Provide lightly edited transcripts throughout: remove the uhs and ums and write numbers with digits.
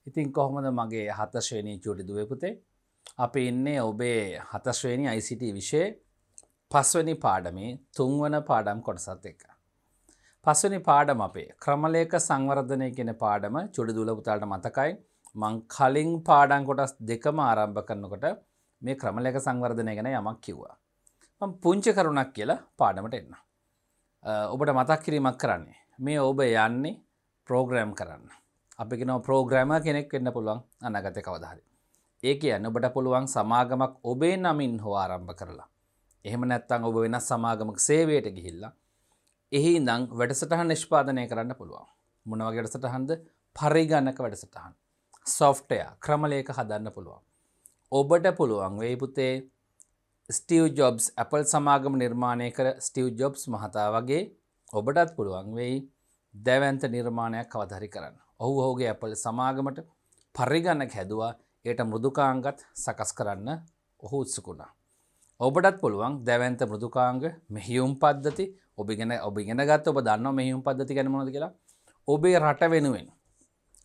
ඉතින් කොහොමද මගේ 7 ශ්‍රේණී චූටි දුවේ පුතේ? අපි ඉන්නේ ඔබේ 7 ශ්‍රේණී ICT විෂයේ 5 වෙනි පාඩමේ 3 වන පාඩම් කොටසත් එක්ක. 5 වෙනි පාඩම අපේ ක්‍රමලේඛ සංවර්ධනය කියන පාඩම චූටි දුවල පුතාලට මතකයි. මං කලින් පාඩම් කොටස් දෙකම ආරම්භ කරනකොට මේ ක්‍රමලේඛ සංවර්ධනය ගැන යමක් කිව්වා. මම පුංචි කරුණක් කියලා පාඩමට එන්න. ඔබට මතක් කිරීමක් කරන්නේ. මේ ඔබ යන්නේ ප්‍රෝග්‍රෑම් කරන්න. අපි කියනවා ප්‍රෝග්‍රෑමර් කෙනෙක් වෙන්න පුළුවන් අනාගතේ කවදා හරි. ඒ කියන්නේ ඔබට පුළුවන් සමාගමක් ඔබේ නමින් හෝ ආරම්භ කරලා. එහෙම නැත්නම් ඔබ වෙනස් සමාගමක සේවයට ගිහිල්ලා එහි ඉඳන් වැඩසටහන් නිෂ්පාදනය කරන්න පුළුවන්. මොන වගේ වැඩසටහන්ද? පරිගණක වැඩසටහන්. software ක්‍රමලේඛ හදන්න පුළුවන්. ඔබට පුළුවන් වෙයි පුතේ ස්ටිව් ජොබ්ස් Apple සමාගම නිර්මාණය කර ස්ටිව් ජොබ්ස් මහතා වගේ ඔබටත් පුළුවන් වෙයි දැවැන්ත නිර්මාණයක් කවදා හරි කරන්න. ඔහුගේ Apple සමාගමට පරිගණක හැදුවා. ඒට මෘදුකාංගත් සකස් කරන්න ඔහු උත්සුක වුණා. ඔබටත් පුළුවන් දැවැන්ත මෘදුකාංග මෙහෙයුම් පද්ධති ඔබ ඉගෙන ගත්ත ඔබ දන්නවා මෙහෙයුම් පද්ධති ගැන මොනවද කියලා. ඔබේ රට වෙනුවෙන්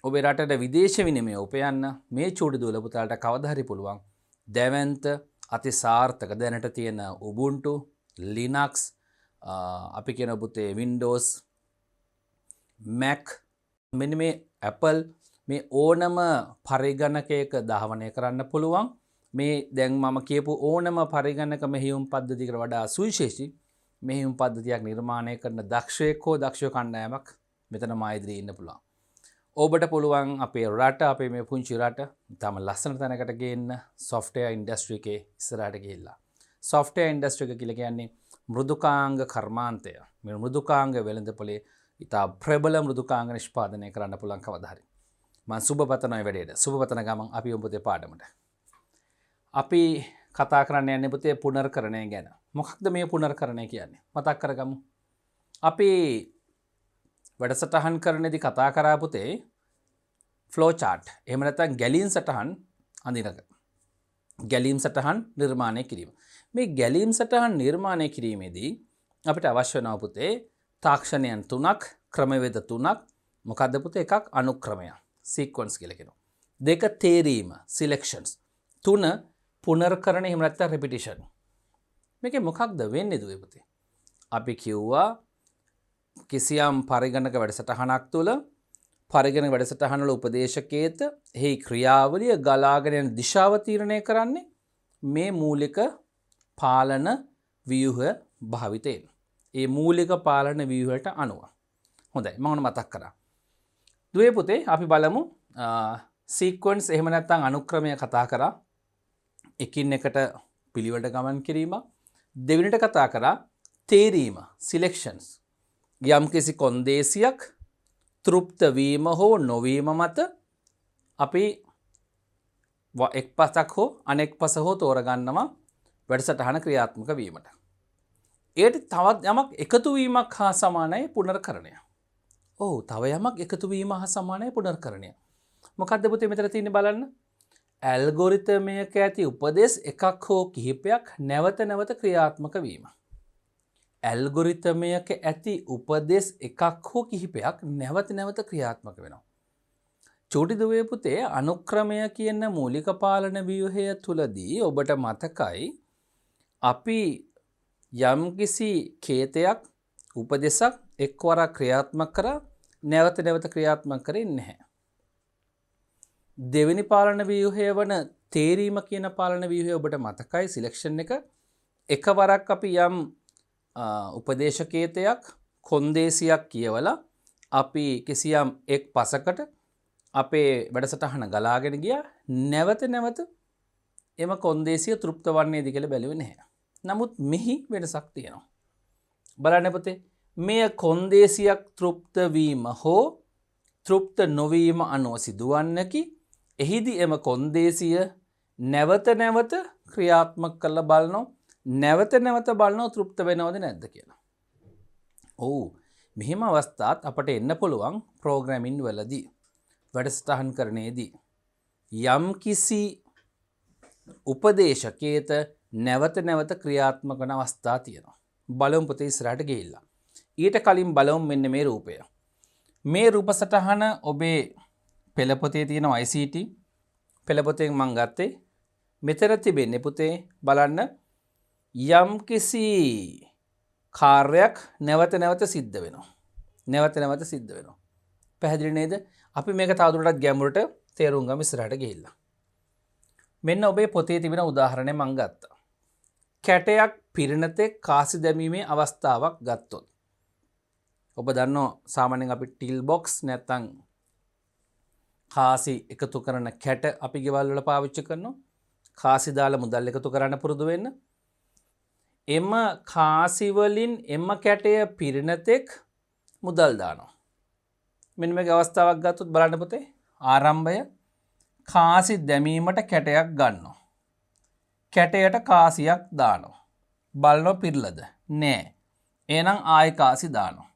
ඔබේ රටට විදේශ විනිමය උපයන්න මේ චූටි දුවල පුතාලට කවදා හරි පුළුවන් දැවැන්ත අති සාර්ථක දැනට තියෙන Ubuntu Linux අපි කියන පුතේ Windows Mac මෙන්න මේ Apple මේ ඕනම පරිගණකයක ධාවනය කරන්න පුළුවන්. මේ දැන් මම කියපු ඕනම පරිගණක මෙහෙයුම් පද්ධතියකට වඩා සුවිශේෂී මෙහෙයුම් පද්ධතියක් නිර්මාණය කරන දක්ෂයෙක් හෝ දක්ෂ කණ්ඩායමක් මෙතන මා ඉදිරියේ ඉන්න පුළුවන්. ඔබට පුළුවන් අපේ රට අපේ මේ පුංචි රට තම ලස්සන තැනකට ගේන්න software industry එකේ ඉස්සරහට ගිහිල්ලා. software industry එක කියලා කියන්නේ මෘදුකාංග කර්මාන්තය. මේ මෘදුකාංග වෙළඳපොලේ ඉතා ප්‍රබල මෘදුකාංග නිෂ්පාදනය කරන්න පුළුවන් කවදා හරි. මම සුබ පතනවා වැඩේට. සුබ පතන ගමන් අපි ඔබේ පාඩමට. අපි කතා කරන්න යන්නේ පුතේ පුනර්කරණය ගැන. මොකක්ද මේ පුනර්කරණය කියන්නේ? මතක් කරගමු. අපි වැඩසටහන් කරනදී කතා කරා පුතේ ෆ්ලෝ chart. එහෙම නැත්නම් ගැලීම් සටහන් අඳිනක. ගැලීම් සටහන් නිර්මාණය කිරීම. මේ ගැලීම් සටහන් නිර්මාණය කිරීමේදී අපිට අවශ්‍ය වෙනවා පුතේ තාක්ෂණයන් 3ක්, ක්‍රමවේද 3ක්. මොකද්ද පුතේ? එකක් අනුක්‍රමය, sequence කියලා කියනවා. දෙක තේරීම, selections. 3 පුනර්කරණය එහෙම නැත්නම් repetition. මේකේ මොකක්ද වෙන්නේ දුවේ පුතේ? අපි කිව්වා කිසියම් පරිගණක වැඩසටහනක් තුළ පරිගණක වැඩසටහන වල උපදේශකයේත එහි ක්‍රියාවලිය ගලාගෙන යන දිශාව තීරණය කරන්නේ මේ මූලික පාලන ව්‍යුහ භාවිතයෙන්. ඒ මූලික පාලන ව්‍යුහයට අනුව. හොඳයි මම මතක් කරා. දුවේ පුතේ අපි බලමු සීක්වන්ස් එහෙම නැත්නම් අනුක්‍රමය කතා කරා. එකින් එකට පිළිවෙලට ගමන් කිරීම. දෙවෙනිට කතා කරා තේරීම, සිලෙක්ෂන්ස්. යම්කිසි කොන්දේසියක් තෘප්ත වීම හෝ නොවීම මත අපි එක් පසක් හෝ අනෙක් පස හෝ තෝරගන්නවා වැඩසටහන ක්‍රියාත්මක වීමට. ඒට තවත් යමක් එකතු වීමක් හා සමානයි පුනර්කරණය. ඔව් තව යමක් එකතු වීම හා සමානයි පුනර්කරණය. මොකක්ද පුතේ මෙතන තියෙන්නේ බලන්න. ඇල්ගොරිතමයක ඇති උපදෙස් එකක් හෝ කිහිපයක් නැවත නැවත ක්‍රියාත්මක වීම. ඇල්ගොරිතමයක ඇති උපදෙස් එකක් හෝ කිහිපයක් නැවත නැවත ක්‍රියාත්මක වෙනවා. චූටි දුවේ පුතේ අනුක්‍රමය කියන මූලික පාලන ව්‍යුහය තුලදී ඔබට මතකයි අපි යම්කිසි කේතයක් උපදෙසක් එක්වරක් ක්‍රියාත්මක කරා නැවත නැවත ක්‍රියාත්මක කරන්නේ නැහැ. දෙවෙනි පාලන ව්‍යුහය වන තේරීම කියන පාලන ව්‍යුහය ඔබට මතකයි සිලෙක්ෂන් එක එකවරක් අපි යම් උපදේශකේතයක් කොන්දේසියක් කියවලා අපි කිසියම් එක් පසකට අපේ වැඩසටහන ගලාගෙන ගියා නැවත නැවත එම කොන්දේසිය තෘප්ත වන්නේද කියලා බැලුවේ නැහැ. නමුත් මෙහි වෙනසක් තියෙනවා. බලන්න පුතේ මේ කොන්දේසියක් තෘප්ත වීම හෝ තෘප්ත නොවීම අනුව සිදුවන්නකි එහිදී එම කොන්දේසිය නැවත නැවත ක්‍රියාත්මක කරලා බලනවා නැවත නැවත බලනවා තෘප්ත වෙනවද නැද්ද කියලා. ඔව් මෙහිම අවස්ථාත් අපට එන්න පුළුවන් ප්‍රෝග්‍රෑමින් වලදී වැඩසටහන් කරන්නේදී යම් කිසි උපදේශකයේත නැවත නැවත ක්‍රියාත්මක වන අවස්ථා තියෙනවා. බලමු පුතේ ඉස්සරහට ගිහිල්ලා. ඊට කලින් බලමු මෙන්න මේ රූපය. මේ රූප සටහන ඔබේ පෙළ පොතේ තියෙනවා ICT. පෙළ පොතෙන් මම ගත්තේ. මෙතන තිබෙන්නේ පුතේ බලන්න යම් කිසි කාර්යයක් නැවත නැවත සිද්ධ වෙනවා. නැවත නැවත සිද්ධ වෙනවා. පැහැදිලි නේද? අපි මේක තවදුරටත් ගැඹුරට තේරුම් ගමු ඉස්සරහට ගිහිල්ලා. මෙන්න ඔබේ පොතේ තිබෙන උදාහරණය මම ගත්තා. කැටයක් පිරෙන තෙක් කාසි දැමීමේ අවස්ථාවක් ගත්තොත්. ඔබ දන්නවා සාමාන්‍යයෙන් අපි ටිල් බොක්ස් නැත්තම් කාසි එකතු කරන කැට අපි ගෙවල් වල පාවිච්චි කරනවා. කාසි දාලා මුදල් එකතු කරන්න පුරුදු වෙන්න. එම කාසි වලින් එම කැටය පිරෙන තෙක් මුදල් දානවා. මෙන්න මේක අවස්ථාවක් ගත්තොත් බලන්න පුතේ. ආරම්භය කාසි දැමීමට කැටයක් ගන්නවා. කැටයට කාසියක් දානවා. බලනවා පිරලද? නෑ. එහෙනම් ආයෙ කාසි දානවා.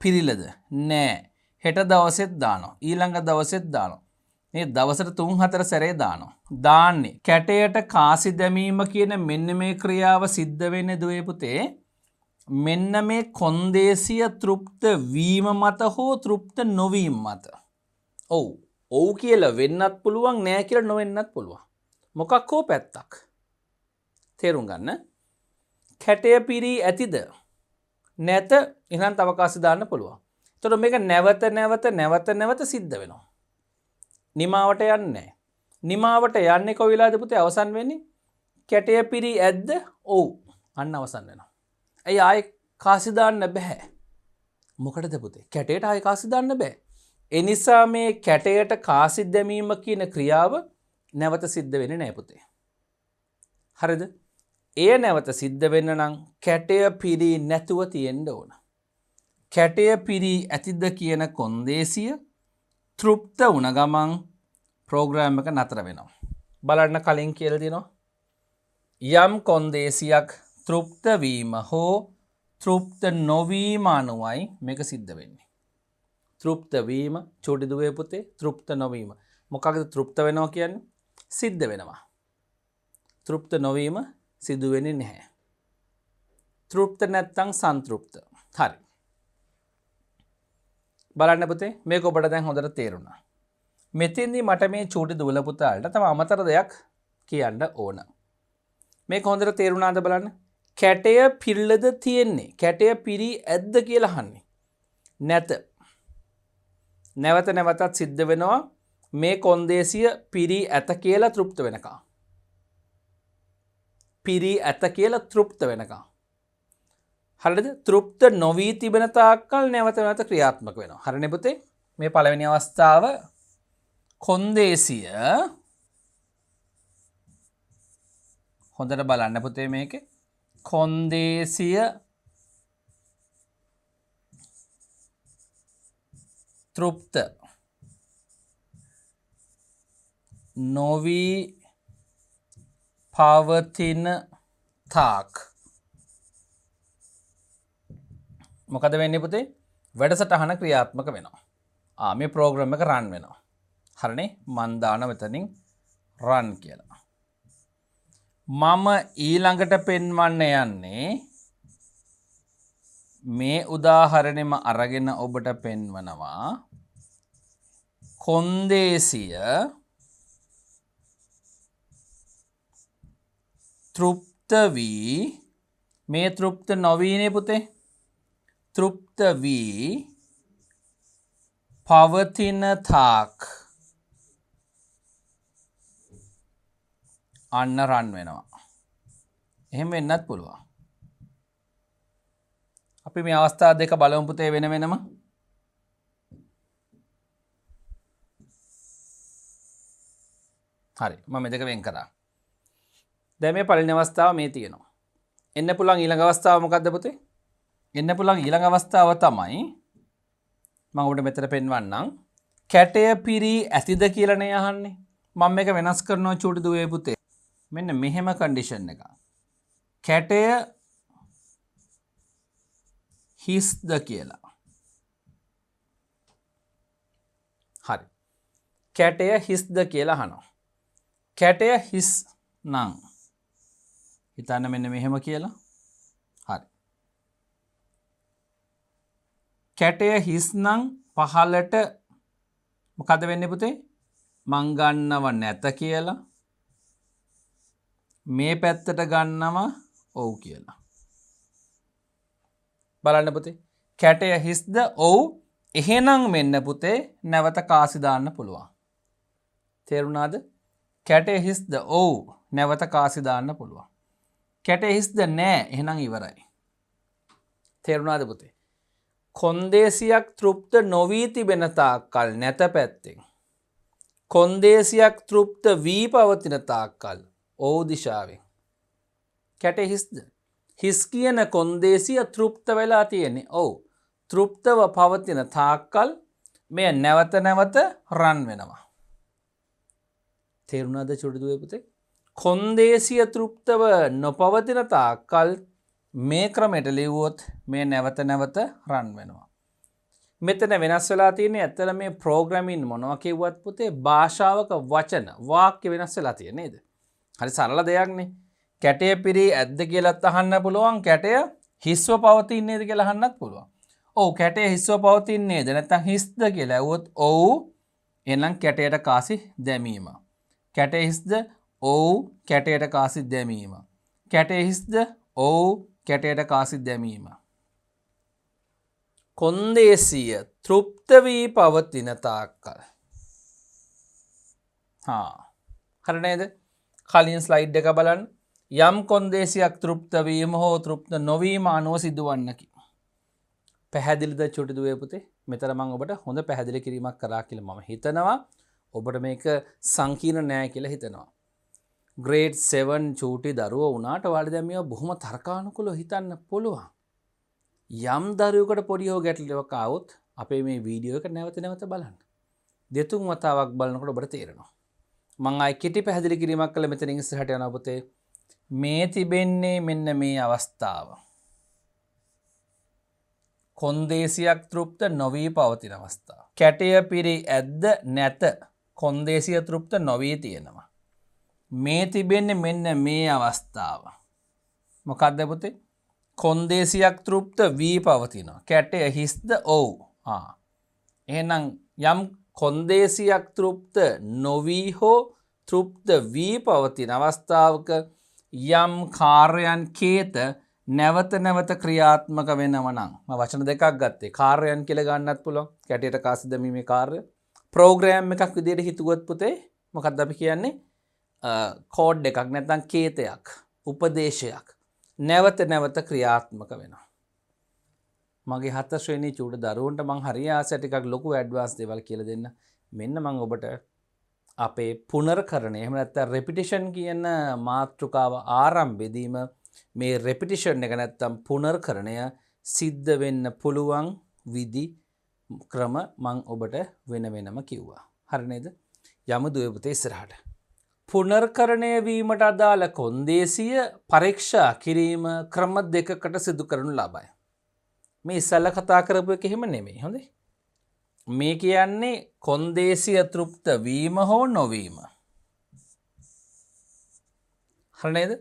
පිරිලද? නෑ. හෙට දවසෙත් දානවා. ඊළඟ දවසෙත් දානවා. මේ දවසට 3-4 සැරේ දානවා. දාන්නේ කැටයට කාසි දැමීම කියන මෙන්න මේ ක්‍රියාව සිද්ධ වෙන්නේ දුවේ පුතේ. මෙන්න මේ කොන්දේසිය තෘප්ත වීම මත හෝ තෘප්ත නොවීම මත. ඔව්. ඔව් කියලා වෙන්නත් පුළුවන් නෑ කියලා නොවෙන්නත් පුළුවන්. මොකක් හෝ පැත්තක්. තේරුම් ගන්න. කැටය පිරී ඇතිද? නැත. එහෙනම් තව කාසි දාන්න පුළුවන්. එතකොට මේක නැවත සිද්ධ වෙනවා. නිමාවට යන්නේ නැහැ. නිමාවට යන්නේ කොයි වෙලාවද පුතේ අවසන් වෙන්නේ? කැටය පිරී ඇද්ද? ඔව්. අන්න අවසන් වෙනවා. ඇයි ආයේ කාසි දාන්න බෑ? මොකටද පුතේ? කැටයට ආයේ කාසි දාන්න බෑ. ඒ නිසා මේ කැටයට කාසි දැමීම කියන ක්‍රියාව නැවත සිද්ධ වෙන්නේ නැහැ පුතේ. හරිද? එය නැවත සිද්ධ වෙන්න නම් කැටය පිරී නැතුව තියෙන්න ඕන. කැටය පිරී ඇතිද කියන කොන්දේසිය තෘප්ත වුණ ගමන් ප්‍රෝග්‍රෑම් එක නතර වෙනවා. බලන්න කලින් කියලා දෙනවා. යම් කොන්දේසියක් තෘප්ත වීම හෝ තෘප්ත නොවීම අනුවයි මේක සිද්ධ වෙන්නේ. තෘප්ත වීම චූටි දුවේ පුතේ තෘප්ත නොවීම. මොකක්ද තෘප්ත වෙනවා කියන්නේ? සිද්ධ වෙනවා. තෘප්ත නොවීම සිදු වෙන්නේ නැහැ. තෘප්ත නැත්තම් සන්තෘප්ත. හරි. බලන්න පුතේ මේක ඔබට දැන් හොඳට තේරුණා. මෙතෙන්දී මට මේ චූටි දුවල පුතාලට තව අමතර දෙයක් කියන්න ඕන. මේක හොඳට තේරුණාද බලන්න. කැටය පිරලද තියෙන්නේ? කැටය පිරී ඇද්ද කියලා අහන්නේ. නැත. නැවත නැවතත් සිද්ධ වෙනවා මේ කොන්දේසිය පිරී ඇත කියලා තෘප්ත වෙනකම්. පිරී ඇත කියලා තෘප්ත වෙනකම්. හරිද? තෘප්ත නොවී තිබෙන තාක්කල් නැවත නැවත ක්‍රියාත්මක වෙනවා. හරිනේ පුතේ? මේ පළවෙනි අවස්ථාව කොන්දේසිය හොඳට බලන්න පුතේ මේකේ. කොන්දේසිය තෘප්ත නොවී පවතින තාක් මොකද වෙන්නේ පුතේ? වැඩසටහන ක්‍රියාත්මක වෙනවා. මේ ප්‍රෝග්‍රෑම් එක රන් වෙනවා. හරිනේ? මන් දාන මෙතනින් රන් කියලා. මම ඊළඟට පෙන්වන්න යන්නේ මේ උදාහරණෙම අරගෙන ඔබට පෙන්වනවා කොන්දේසිය තෘප්ත වී මේ තෘප්ත නොවීනේ පුතේ තෘප්ත වී පවතින තාක් අන්න රන් වෙනවා. එහෙම වෙන්නත් පුළුවන්. අපි මේ අවස්ථා දෙක බලමු පුතේ වෙන වෙනම. හරි මම මේ දෙක වෙන් කරා. දැන් මේ පළවෙනි අවස්ථාව මේ තියෙනවා. එන්න පුළුවන් ඊළඟ අවස්ථාව මොකද්ද පුතේ? එන්න පුළුවන් ඊළඟ අවස්ථාව තමයි මම ඔබට මෙතන පෙන්වන්නම්. කැටය පිරී ඇතිද කියලා නේ අහන්නේ. මම මේක වෙනස් කරනවා චූටි දුවේ පුතේ. මෙන්න මෙහෙම කන්ඩිෂන් එක. කැටය හිස්ද කියලා. හරි. කැටය හිස්ද කියලා අහනවා. කැටය හිස් නම් හිතන්න මෙන්න මෙහෙම කියලා. හරි. කැටය හිස් නම් පහළට මොකද වෙන්නේ පුතේ? මං ගන්නව නැත කියලා. මේ පැත්තට ගන්නව ඔව් කියලා. බලන්න පුතේ. කැටය හිස්ද? ඔව්. එහෙනම් මෙන්න පුතේ නැවත කාසි දාන්න පුළුවන්. තේරුණාද? කැටය හිස්ද? ඔව්. නැවත කාසි දාන්න පුළුවන්. කැටය හිස්ද? නෑ. එහෙනම් ඉවරයි. තේරුණාද පුතේ? කොන්දේසියක් තෘප්ත නොවී තිබෙන තාක්කල් නැත පැත්තෙන්. කොන්දේසියක් තෘප්ත වී පවතින තාක්කල් ඔව් දිශාවෙන්. කැටය හිස්ද? හිස් කියන කොන්දේසිය තෘප්ත වෙලා තියෙන්නේ. ඔව්. තෘප්තව පවතින තාක්කල් මෙය නැවත නැවත රන් වෙනවා. තේරුණාද චුටි දුවේ පුතේ? කොන්දේසිය තෘප්තව නොපවතින තාක්කල් මේ ක්‍රමයට ලිව්වොත් මේ නැවත නැවත රන් වෙනවා. මෙතන වෙනස් වෙලා තියෙන්නේ ඇත්තට මේ ප්‍රෝග්‍රෑමින් මොනවා කිව්වත් පුතේ භාෂාවක වචන වාක්‍ය වෙනස් වෙලා තියෙන නේද? හරි සරල දෙයක්නේ. කැටය පිරී ඇද්ද කියලාත් අහන්න පුළුවන්. කැටය හිස්ව පවතින්නේද කියලා අහන්නත් පුළුවන්. ඔව් කැටය හිස්ව පවතින්නේද නැත්නම් හිස්ද කියලා ඇහුවොත් ඔව්. එහෙනම් කැටයට කාසි දැමීම. කැටය හිස්ද? ඔව්. කැටයට කාසි දැමීම. කැටය හිස්ද? ඔව්. කැටයට කාසි දැමීම. කොන්දේසිය තෘප්ත වී පවතින තාක්කල්. හරි නේද? කලින් ස්ලයිඩ් එක බලන්න. යම් කොන්දේසියක් තෘප්ත වීම හෝ තෘප්ත නොවීම අනුව සිදුවන්නකි. පැහැදිලිද චුටි දුවේ පුතේ? මෙතන මම ඔබට හොඳ පැහැදිලි කිරීමක් කරා කියලා මම හිතනවා. ඔබට මේක සංකීර්ණ නෑ කියලා හිතනවා. ග්‍රේඩ් 7 චූටි දරුවෝ වුණාට ඔයාලා දැන් මේවා බොහොම තර්කානුකූලව හිතන්න පුළුවන්. යම් දරුවෙකුට පොඩි හෝ ගැටලුවක් ආවොත් අපේ මේ වීඩියෝ එක නැවත නැවත බලන්න. දෙතුන් වතාවක් බලනකොට ඔබට තේරෙනවා. මම ආයි කෙටි පැහැදිලි කිරීමක් කළා මෙතනින් ඉස්සරහට යනවා පුතේ. මේ තිබෙන්නේ මෙන්න මේ අවස්ථාව. කොන්දේසියක් තෘප්ත නොවී පවතින අවස්ථාව. කැටය පිරී ඇද්ද නැත. කොන්දේසිය තෘප්ත නොවී තියෙනවා. මේ තිබෙන්නේ මෙන්න මේ අවස්ථාව. මොකක්ද පුතේ? කොන්දේසියක් තෘප්ත වී පවතිනවා. කැටය හිස්ද? ඔව්. එහෙනම් යම් කොන්දේසියක් තෘප්ත නොවී හෝ තෘප්ත වී පවතින අවස්ථාවක යම් කාර්යයන් කේත නැවත නැවත ක්‍රියාත්මක වෙනවා නම් මම වචන දෙකක් ගත්තේ. කාර්යයන් කියලා ගන්නත් පුළුවන්. කැටයට කාසි දැමීමේ කාර්ය. ප්‍රෝග්‍රෑම් එකක් විදිහට හිතුවොත් පුතේ මොකක්ද අපි කියන්නේ? කෝඩ් එකක් නැත්නම් කේතයක්, උපදේශයක් නැවත නැවත ක්‍රියාත්මක වෙනවා. මගේ 7 ශ්‍රේණී චූට දරුවන්ට මං හරි ආසයි ටිකක් ලොකු ඇඩ්වාන්ස් දේවල් කියලා දෙන්න. මෙන්න මං ඔබට අපේ පුනර්කරණය එහෙම නැත්නම් රෙපිටිෂන් කියන මාතෘකාව ආරම්භයේදීම මේ රෙපිටිෂන් එක නැත්නම් පුනර්කරණය සිද්ධ වෙන්න පුළුවන් විදි ක්‍රම මං ඔබට වෙන වෙනම කිව්වා. හරි නේද? යමු දුවේ පුතේ ඉස්සරහට. පුනර්කරණය වීමට අදාළ කොන්දේසිය පරීක්ෂා කිරීම ක්‍රම දෙකකට සිදු කරනු ලබයි. මේ ඉස්සෙල්ලා කතා කරපු එක එහෙම නෙමෙයි. හොඳේ. මේ කියන්නේ කොන්දේසිය තෘප්ත වීම හෝ නොවීම. හරි නේද?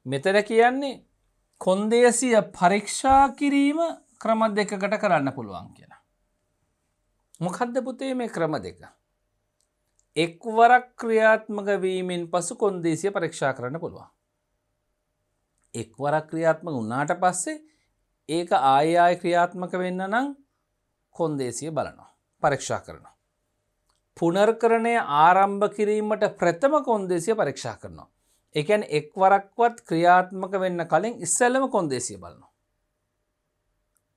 මෙතන කියන්නේ කොන්දේසිය පරීක්ෂා කිරීම ක්‍රම දෙකකට කරන්න පුළුවන් කියලා. මොකද්ද පුතේ මේ ක්‍රම දෙක? එක්වරක් ක්‍රියාත්මක වීමෙන් පසු කොන්දේසිය පරීක්ෂා කරන්න පුළුවන්. එක්වරක් ක්‍රියාත්මක වුණාට පස්සේ ඒක ආයෙ ආයෙ ක්‍රියාත්මක වෙන්න නම් කොන්දේසිය බලනවා, පරීක්ෂා කරනවා. පුනර්කරණය ආරම්භ කිරීමට ප්‍රථම කොන්දේසිය පරීක්ෂා කරනවා. ඒ කියන්නේ එක්වරක්වත් ක්‍රියාත්මක වෙන්න කලින් ඉස්සෙල්ලම කොන්දේසිය බලනවා.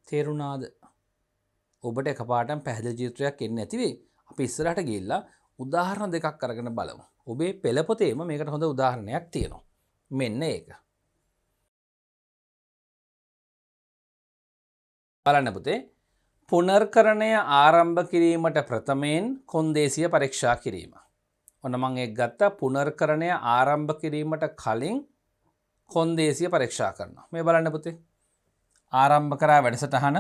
තේරුණාද? ඔබට එකපාරටම පැහැදිලි චිත්‍රයක් එන්නේ නැති වෙයි. අපි ඉස්සරහට ගිහිල්ලා උදාහරණ දෙකක් අරගෙන බලමු. ඔබේ පෙළපොතේම මේකට හොඳ උදාහරණයක් තියෙනවා. මෙන්න ඒක. බලන්න පුතේ. පුනර්කරණය ආරම්භ කිරීමට ප්‍රථමයෙන් කොන්දේසිය පරීක්ෂා කිරීම. ඔන්න මම ඒක ගත්තා. පුනර්කරණය ආරම්භ කිරීමට කලින් කොන්දේසිය පරීක්ෂා කරනවා. මේ බලන්න පුතේ. ආරම්භ කරා වැඩසටහන.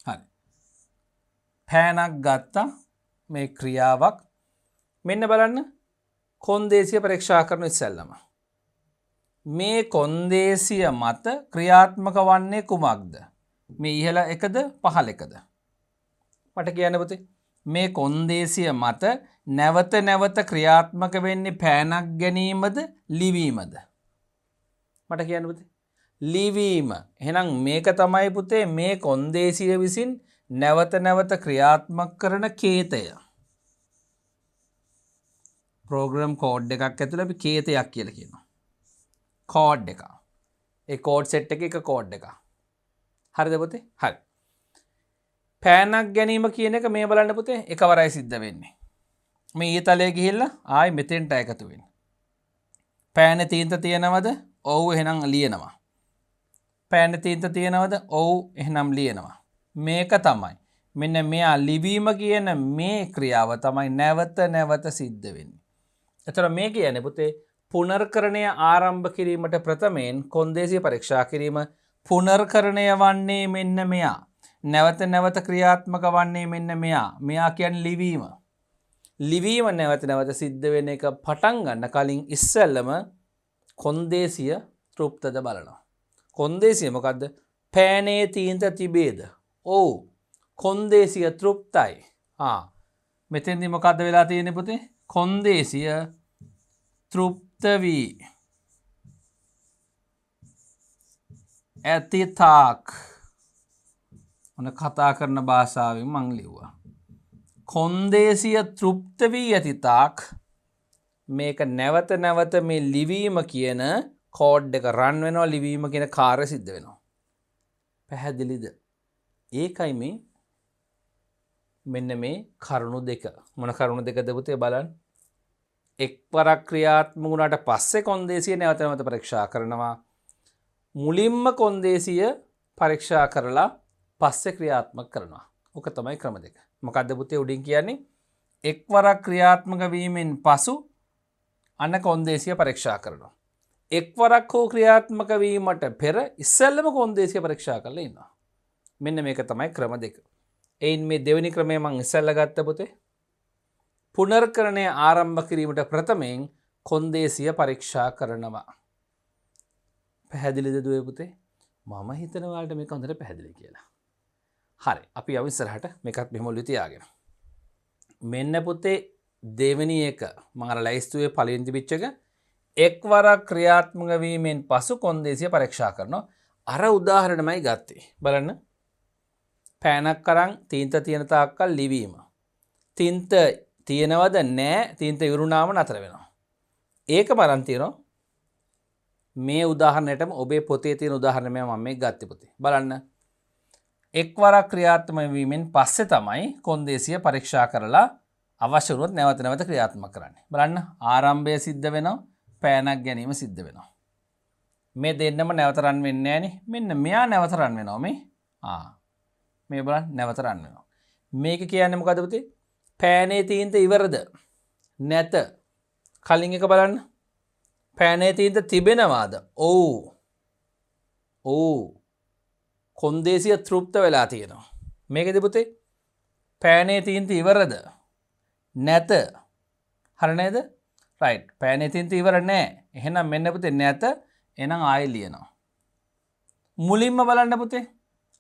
හරි. පෑනක් ගත්තා. මේ ක්‍රියාවක්. මෙන්න බලන්න. කොන්දේසිය පරීක්ෂා කරන ඉස්සෙල්ලම. මේ කොන්දේසිය මත ක්‍රියාත්මක වන්නේ කුමක්ද? මේ ඉහළ එකද පහළ එකද? මට කියන්න පුතේ. මේ කොන්දේසිය මත නැවත නැවත ක්‍රියාත්මක වෙන්නේ පෑනක් ගැනීමද ලිවීමද? මට කියන්න පුතේ. ලිවීම. එහෙනම් මේක තමයි පුතේ මේ කොන්දේසිය විසින් නැවත නැවත ක්‍රියාත්මක කරන කේතය. ප්‍රෝග්‍රෑම් කෝඩ් එකක් ඇතුළේ අපි කේතයක් කියලා කියනවා. කෝඩ් එක. ඒ කෝඩ් සෙට් එකේ එක කෝඩ් එකක්. හරිද පුතේ? හරි. පෑනක් ගැනීම කියන එක මේ බලන්න පුතේ එකවරයි සිද්ධ වෙන්නේ. මේ ඊතලයේ ගිහිල්ලා ආයි මෙතෙන්ට එකතු වෙන්නේ. පෑනේ තීන්ත තියෙනවද? ඔව් එහෙනම් ලියනවා. පෑනේ තීන්ත තියෙනවද? ඔව් එහෙනම් ලියනවා. මේක තමයි. මෙන්න මෙයා ලිවීම කියන මේ ක්‍රියාව තමයි නැවත නැවත සිද්ධ වෙන්නේ. එතකොට මේ කියන්නේ පුතේ පුනර්කරණය ආරම්භ කිරීමට ප්‍රථමයෙන් කොන්දේසිය පරීක්ෂා කිරීම පුනර්කරණය වන්නේ මෙන්න මෙයා. නැවත නැවත ක්‍රියාත්මක වන්නේ මෙන්න මෙයා. මෙයා කියන්නේ ලිවීම. ලිවීම නැවත නැවත සිද්ධ වෙන එක පටන් ගන්න කලින් ඉස්සෙල්ලම කොන්දේසිය තෘප්තද බලනවා. කොන්දේසිය මොකද්ද? පෑනේ තීන්ත තිබේද? ඔව්. කොන්දේසිය තෘප්තයි. මෙතෙන්දි මොකද්ද වෙලා තියෙන්නේ පුතේ? කොන්දේසිය තෘප්ත වී ඇති තාක් ඔන්න කතා කරන භාෂාවෙන් මං ලිව්වා. කොන්දේසිය තෘප්ත වී ඇති තාක් මේක නැවත නැවත මේ ලිවීම කියන කෝඩ් එක රන් වෙනවා. ලිවීම කියන කාර්ය සිද්ධ වෙනවා. පැහැදිලිද? ඒකයි මේ මෙන්න මේ කරුණු දෙක. මොන කරුණු දෙකද පුතේ බලන්න. එක්වරක් ක්‍රියාත්මක වුණාට පස්සේ කොන්දේසිය නැවත නැවත පරීක්ෂා කරනවා. මුලින්ම කොන්දේසිය පරීක්ෂා කරලා පස්සේ ක්‍රියාත්මක කරනවා. ඔක තමයි ක්‍රම දෙක. මොකද්ද පුතේ උඩින් කියන්නේ? එක්වරක් ක්‍රියාත්මක වීමෙන් පසු අන්න කොන්දේසිය පරීක්ෂා කරනවා. එක්වරක් හෝ ක්‍රියාත්මක වීමට පෙර ඉස්සෙල්ලම කොන්දේසිය පරීක්ෂා කරලා ඉන්නවා. මෙන්න මේක තමයි ක්‍රම දෙක. එයින් මේ දෙවෙනි ක්‍රමය මං ඉස්සෙල්ලා ගත්ත පුතේ. පුනර්කරණය ආරම්භ කිරීමට ප්‍රථමයෙන් කොන්දේසිය පරීක්ෂා කරනවා. පැහැදිලිද දුවේ පුතේ? මම හිතනවා ඔයාලට මේක හොඳට පැහැදිලි කියලා. හරි. අපි යමු ඉස්සරහට මේකත් මෙහෙම ඔළුවේ තියාගෙන. මෙන්න පුතේ දෙවෙනි එක මම අර ලයිස්තුවේ පළවෙනි තිබිච්ච එක එක්වරක් ක්‍රියාත්මක වීමෙන් පසු කොන්දේසිය පරීක්ෂා කරනවා. අර උදාහරණමයි ගත්තේ. බලන්න. පෑනක් අරන් තීන්ත තියෙන තාක්කල් ලිවීම. තීන්ත තියෙනවද නැහැ? තීන්ත ඉවරුනාම නතර වෙනවා. ඒකම අරන් තියෙනවා. මේ උදාහරණයටම ඔබේ පොතේ තියෙන උදාහරණය මම මේ ගත්තේ පුතේ. බලන්න. එක්වරක් ක්‍රියාත්මක වීමෙන් පස්සේ තමයි කොන්දේසිය පරීක්ෂා කරලා අවශ්‍ය වුණොත් නැවත නැවත ක්‍රියාත්මක කරන්නේ. බලන්න ආරම්භය සිද්ධ වෙනවා, පෑනක් ගැනීම සිද්ධ වෙනවා. මේ දෙන්නම නැවත රන් වෙන්නේ නැහනේ. මෙන්න මෙයා නැවත රන් වෙනවා මේ. මේ බලන්න නැවත රන් වෙනවා. මේක කියන්නේ මොකද පුතේ? පෑනේ තීන්ත ඉවරද? නැත. කලින් එක බලන්න. පෑනේ තීන්ත තිබෙනවාද? ඔව්. ඔව්. කොන්දේසිය තෘප්ත වෙලා තියෙනවා. මේකද පුතේ? පෑනේ තීන්ත ඉවරද? නැත. හරි නේද? රයිට්. පෑනේ තීන්ත ඉවර නැහැ. එහෙනම් මෙන්න පුතේ නැත. එහෙනම් ආයෙ ලියනවා. මුලින්ම බලන්න පුතේ.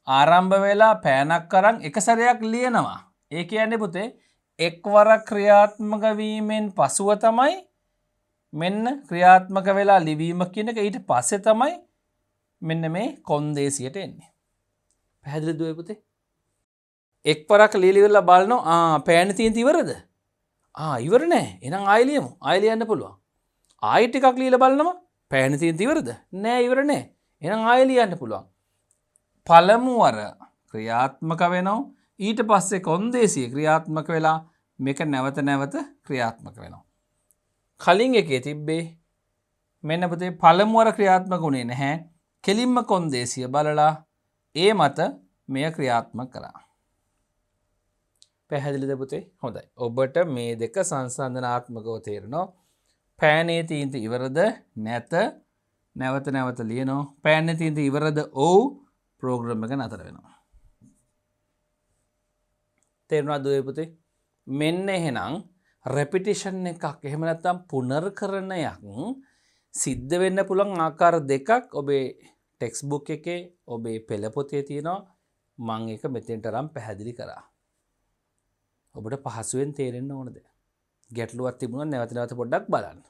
ආරම්භ වෙලා පෑනක් අරන් එක සැරයක් ලියනවා. ඒ කියන්නේ පුතේ එක්වරක් ක්‍රියාත්මක වීමෙන් පසුව තමයි මෙන්න ක්‍රියාත්මක වෙලා ලිවීම කියන එක ඊට පස්සේ තමයි මෙන්න මේ කොන්දේසියට එන්නේ. පැහැදිලිද ඔය පුතේ? එක්වරක් ලියලිවලා බලනවා පෑනේ තියෙන ඉවරද? ඉවර නෑ. එහෙනම් ආයෙ ලියමු. ආයෙ ලියන්න පුළුවන්. ආයෙ ටිකක් ලියලා බලනවා පෑනේ තියෙන ඉවරද? නෑ ඉවර නෑ. එහෙනම් ආයෙ ලියන්න පුළුවන්. පළමු වර ක්‍රියාත්මක වෙනවා. ඊට පස්සේ කොන්දේසිය ක්‍රියාත්මක වෙලා මේක නැවත නැවත ක්‍රියාත්මක වෙනවා. කලින් එකේ තිබ්බේ මෙන්න පුතේ පළමු වර ක්‍රියාත්මක වුණේ නැහැ. කෙලින්ම කොන්දේසිය බලලා ඒ මත මෙය ක්‍රියාත්මක කරා. පැහැදිලිද පුතේ? හොඳයි. ඔබට මේ දෙක සංසන්දනාත්මකව තේරෙනවා. පෑනේ තීන්ත ඉවරද? නැත. නැවත නැවත ලියනවා. පෑනේ තීන්ත ඉවරද? ඔව්. ප්‍රෝග්‍රෑම් එක නතර වෙනවා. තේරුණාද ඔය පුතේ? මෙන්න එහෙනම් රෙපිටිෂන් එකක් එහෙම නැත්නම් පුනර්කරණයක් සිද්ධ වෙන්න පුළුවන් ආකාර දෙකක් ඔබේ ටෙක්ස්ට් බුක් එකේ ඔබේ පෙළ පොතේ තියෙනවා. මං එක මෙතෙන්ට අරන් පැහැදිලි කරා. ඔබට පහසුවෙන් තේරෙන්න ඕනද? ගැටලුවක් තිබුණා නැවත නැවත පොඩ්ඩක් බලන්න.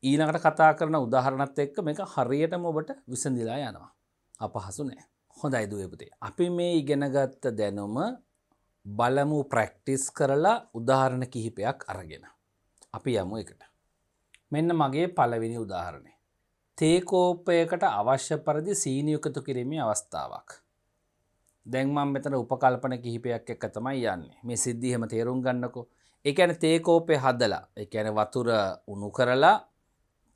ඊළඟට කතා කරන උදාහරණත් එක්ක මේක හරියටම ඔබට විසඳිලා යනවා. අපහසු නෑ. හොඳයි දුවේ පුතේ. අපි මේ ඉගෙනගත්ත දැනුම බලමු ප්‍රැක්ටිස් කරලා උදාහරණ කිහිපයක් අරගෙන. අපි යමු එකට. මෙන්න මගේ පළවෙනි උදාහරණය. තේ කෝප්පයකට අවශ්‍ය පරිදි සීනි එකතු කිරීමේ අවස්ථාවක්. දැන් මම මෙතන උපකල්පන කිහිපයක් එක්ක තමයි යන්නේ. මේ සිද්ධිය හැම තේරුම් ගන්නකෝ. ඒ කියන්නේ තේ කෝප්පේ හදලා, ඒ කියන්නේ වතුර උණු කරලා,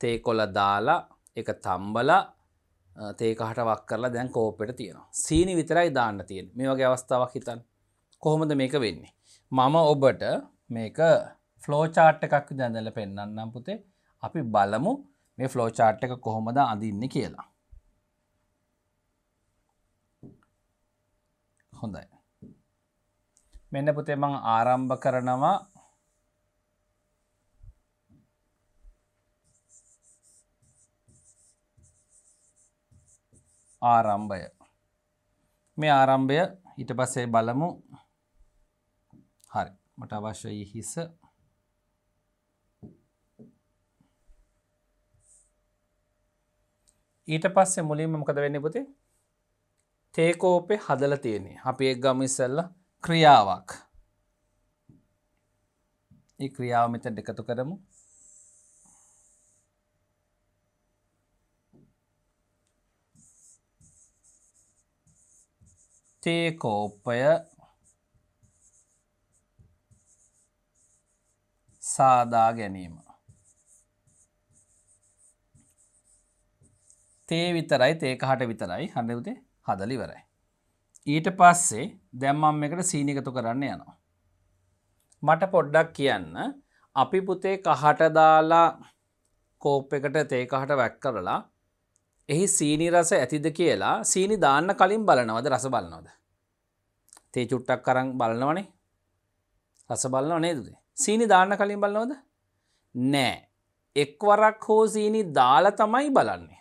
තේ කොළ දාලා, ඒක තම්බලා, තේ කහට වක් කරලා දැන් කෝප්පෙට තියෙනවා. සීනි විතරයි දාන්න තියෙන්නේ. මේ වගේ අවස්ථාවක් හිතන්න. කොහොමද මේක වෙන්නේ? මම ඔබට මේක ෆ්ලෝ චාර්ට් එකක් විදිහට ඇඳලා පෙන්නන්නම් පුතේ. අපි බලමු මේ ෆ්ලෝ චාර්ට් එක කොහොමද අඳින්නේ කියලා. හොඳයි. මෙන්න පුතේ මම ආරම්භ කරනවා ආරම්භය. මේ ආරම්භය ඊට පස්සේ බලමු. හරි. මට අවශ්‍යයි හිස. ඊට පස්සේ මුලින්ම මොකද වෙන්නේ පුතේ? තේ කෝප්පේ හදලා තියෙන්නේ. අපි එක් ගමු ඉස්සෙල්ලා ක්‍රියාවක්. මේ ක්‍රියාව මෙතන එකතු කරමු. තේ කෝප්පය සාදා ගැනීම. තේ විතරයි, තේ කහට විතරයි. හරිද පුතේ? හදලා ඉවරයි. ඊට පස්සේ දැන් මම මේකට සීනි එකතු කරන්න යනවා. මට පොඩ්ඩක් කියන්න. අපි පුතේ කහට දාලා කෝප් එකට තේ කහට වැක් කරලා එහි සීනි රස ඇතිද කියලා සීනි දාන්න කලින් බලනවද රස බලනවද? තේ චුට්ටක් අරන් බලනවනේ. රස බලනව නේද? සීනි දාන්න කලින් බලනවද? නෑ. එක්වරක් හෝ සීනි දාලා තමයි බලන්නේ.